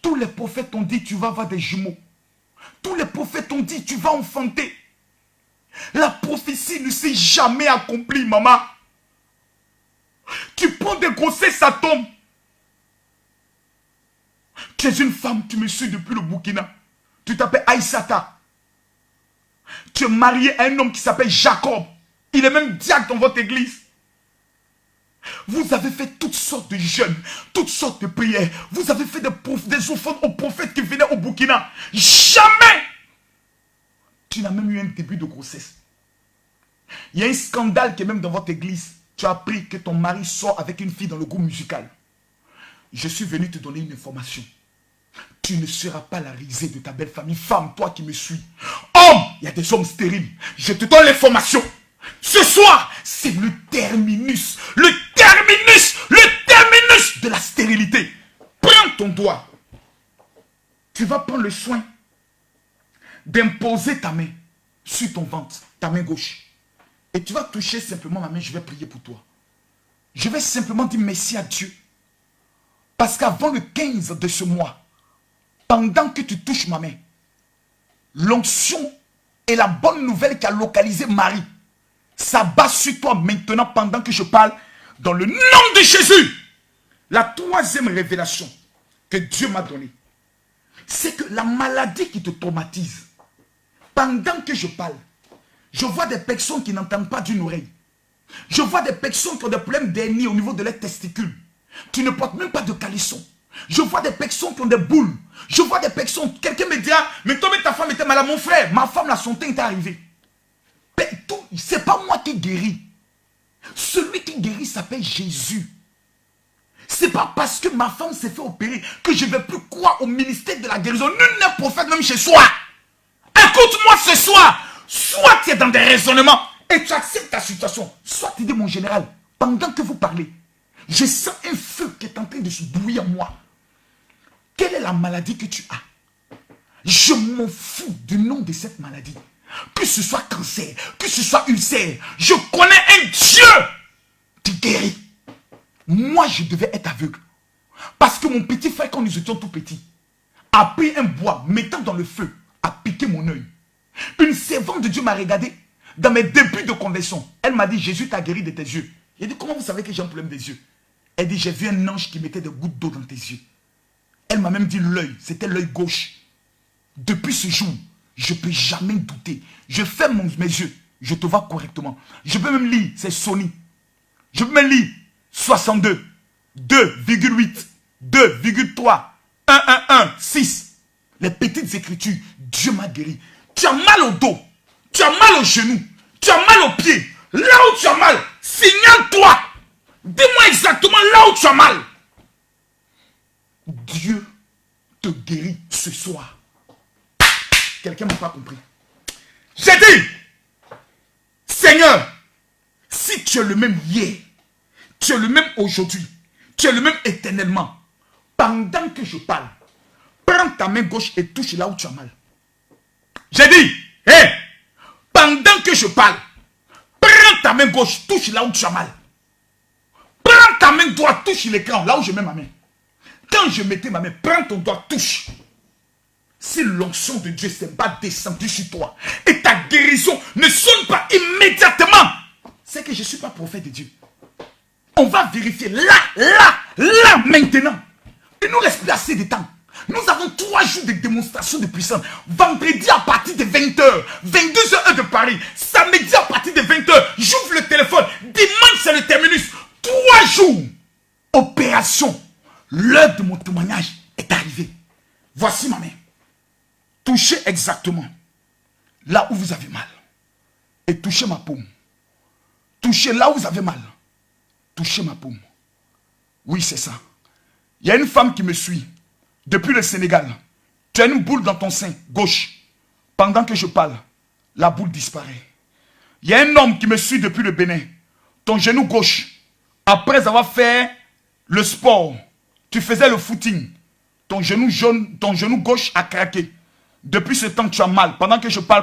Tous les prophètes ont dit, tu vas avoir des jumeaux. Tous les prophètes ont dit, tu vas enfanter. La prophétie ne s'est jamais accomplie, maman. Tu prends des grossesses, ça tombe. Tu es une femme, tu me suis depuis le Burkina. Tu t'appelles Aïssata. Tu es marié à un homme qui s'appelle Jacob. Il est même diacre dans votre église. Vous avez fait toutes sortes de jeûnes, toutes sortes de prières. Vous avez fait des offrandes aux prophètes qui venaient au Burkina. Jamais tu n'as même eu un début de grossesse. Il y a un scandale qui est même dans votre église. Tu as appris que ton mari sort avec une fille dans le groupe musical. Je suis venu te donner une information. Tu ne seras pas la risée de ta belle famille. Femme, toi qui me suis. Homme, il y a des hommes stériles. Je te donne l'information. Ce soir, c'est le terminus de la stérilité. Prends ton doigt. Tu vas prendre le soin d'imposer ta main sur ton ventre, ta main gauche. Et tu vas toucher simplement ma main, je vais prier pour toi. Je vais simplement dire merci à Dieu. Parce qu'avant le 15 de ce mois, pendant que tu touches ma main, l'onction et la bonne nouvelle qui a localisé Marie, ça bat sur toi maintenant pendant que je parle dans le nom de Jésus. La troisième révélation que Dieu m'a donnée, c'est que la maladie qui te traumatise, pendant que je parle, je vois des personnes qui n'entendent pas d'une oreille. Je vois des personnes qui ont des problèmes d'hernie au niveau de leurs testicules. Tu ne portes même pas de caleçon. Je vois des personnes qui ont des boules. Je vois des personnes, quelqu'un me dira, mais toi, mais ta femme était malade. Mon frère, ma femme, la santé est arrivée. C'est pas moi qui guéris. Celui qui guérit s'appelle Jésus. C'est pas parce que ma femme s'est fait opérer que je ne vais plus croire au ministère de la guérison. Nul n'est prophète même chez soi. Écoute-moi ce soir. Soit tu es dans des raisonnements et tu acceptes ta situation. Soit tu dis, mon général, pendant que vous parlez, je sens un feu qui est en train de se bouillir en moi. Quelle est la maladie que tu as? Je m'en fous du nom de cette maladie. Que ce soit cancer, que ce soit ulcère, je connais un Dieu qui guérit. Moi, je devais être aveugle. Parce que mon petit frère, quand nous étions tout petits, a pris un bois, mettant dans le feu, a piqué mon œil. Une servante de Dieu m'a regardé dans mes débuts de conversion. Elle m'a dit, Jésus t'a guéri de tes yeux. J'ai dit, comment vous savez que j'ai un problème des yeux? Elle dit, j'ai vu un ange qui mettait des gouttes d'eau dans tes yeux. Elle m'a même dit l'œil, c'était l'œil gauche. Depuis ce jour, je ne peux jamais douter. Je ferme mes yeux, je te vois correctement. Je peux même lire, c'est Sony. Je peux même lire 62, 2,8, 2,3, 1,6. Les petites écritures, Dieu m'a guéri. Tu as mal au dos, tu as mal au genou, tu as mal au pied. Là où tu as mal, signale-toi. Dis-moi exactement là où tu as mal. Dieu te guérit ce soir. Quelqu'un ne m'a pas compris. J'ai dit, Seigneur, si tu es le même hier, tu es le même aujourd'hui, tu es le même éternellement, pendant que je parle, prends ta main gauche et touche là où tu as mal. J'ai dit, hé, pendant que je parle, prends ta main gauche, touche là où tu as mal. Prends ta main droite, touche l'écran, là où je mets ma main. Quand je mettais ma main, prends ton doigt, touche. Si l'onction de Dieu ne s'est pas descendue sur toi et ta guérison ne sonne pas immédiatement, c'est que je ne suis pas prophète de Dieu. On va vérifier là, maintenant. Il ne nous reste plus assez de temps. Nous avons 3 jours de démonstration de puissance. Vendredi à partir de 20h, 22h de Paris. Samedi à partir de 20h, j'ouvre le téléphone. Dimanche, c'est le terminus. 3 jours. Opération. L'heure de mon témoignage est arrivée. Voici ma main. Touchez exactement là où vous avez mal. Et touchez ma paume. Touchez là où vous avez mal. Touchez ma paume. Oui, c'est ça. Il y a une femme qui me suit depuis le Sénégal. Tu as une boule dans ton sein gauche. Pendant que je parle, la boule disparaît. Il y a un homme qui me suit depuis le Bénin. Ton genou gauche, après avoir fait le sport, tu faisais le footing. Ton genou jaune, ton genou gauche a craqué. Depuis ce temps, tu as mal. Pendant que je parle,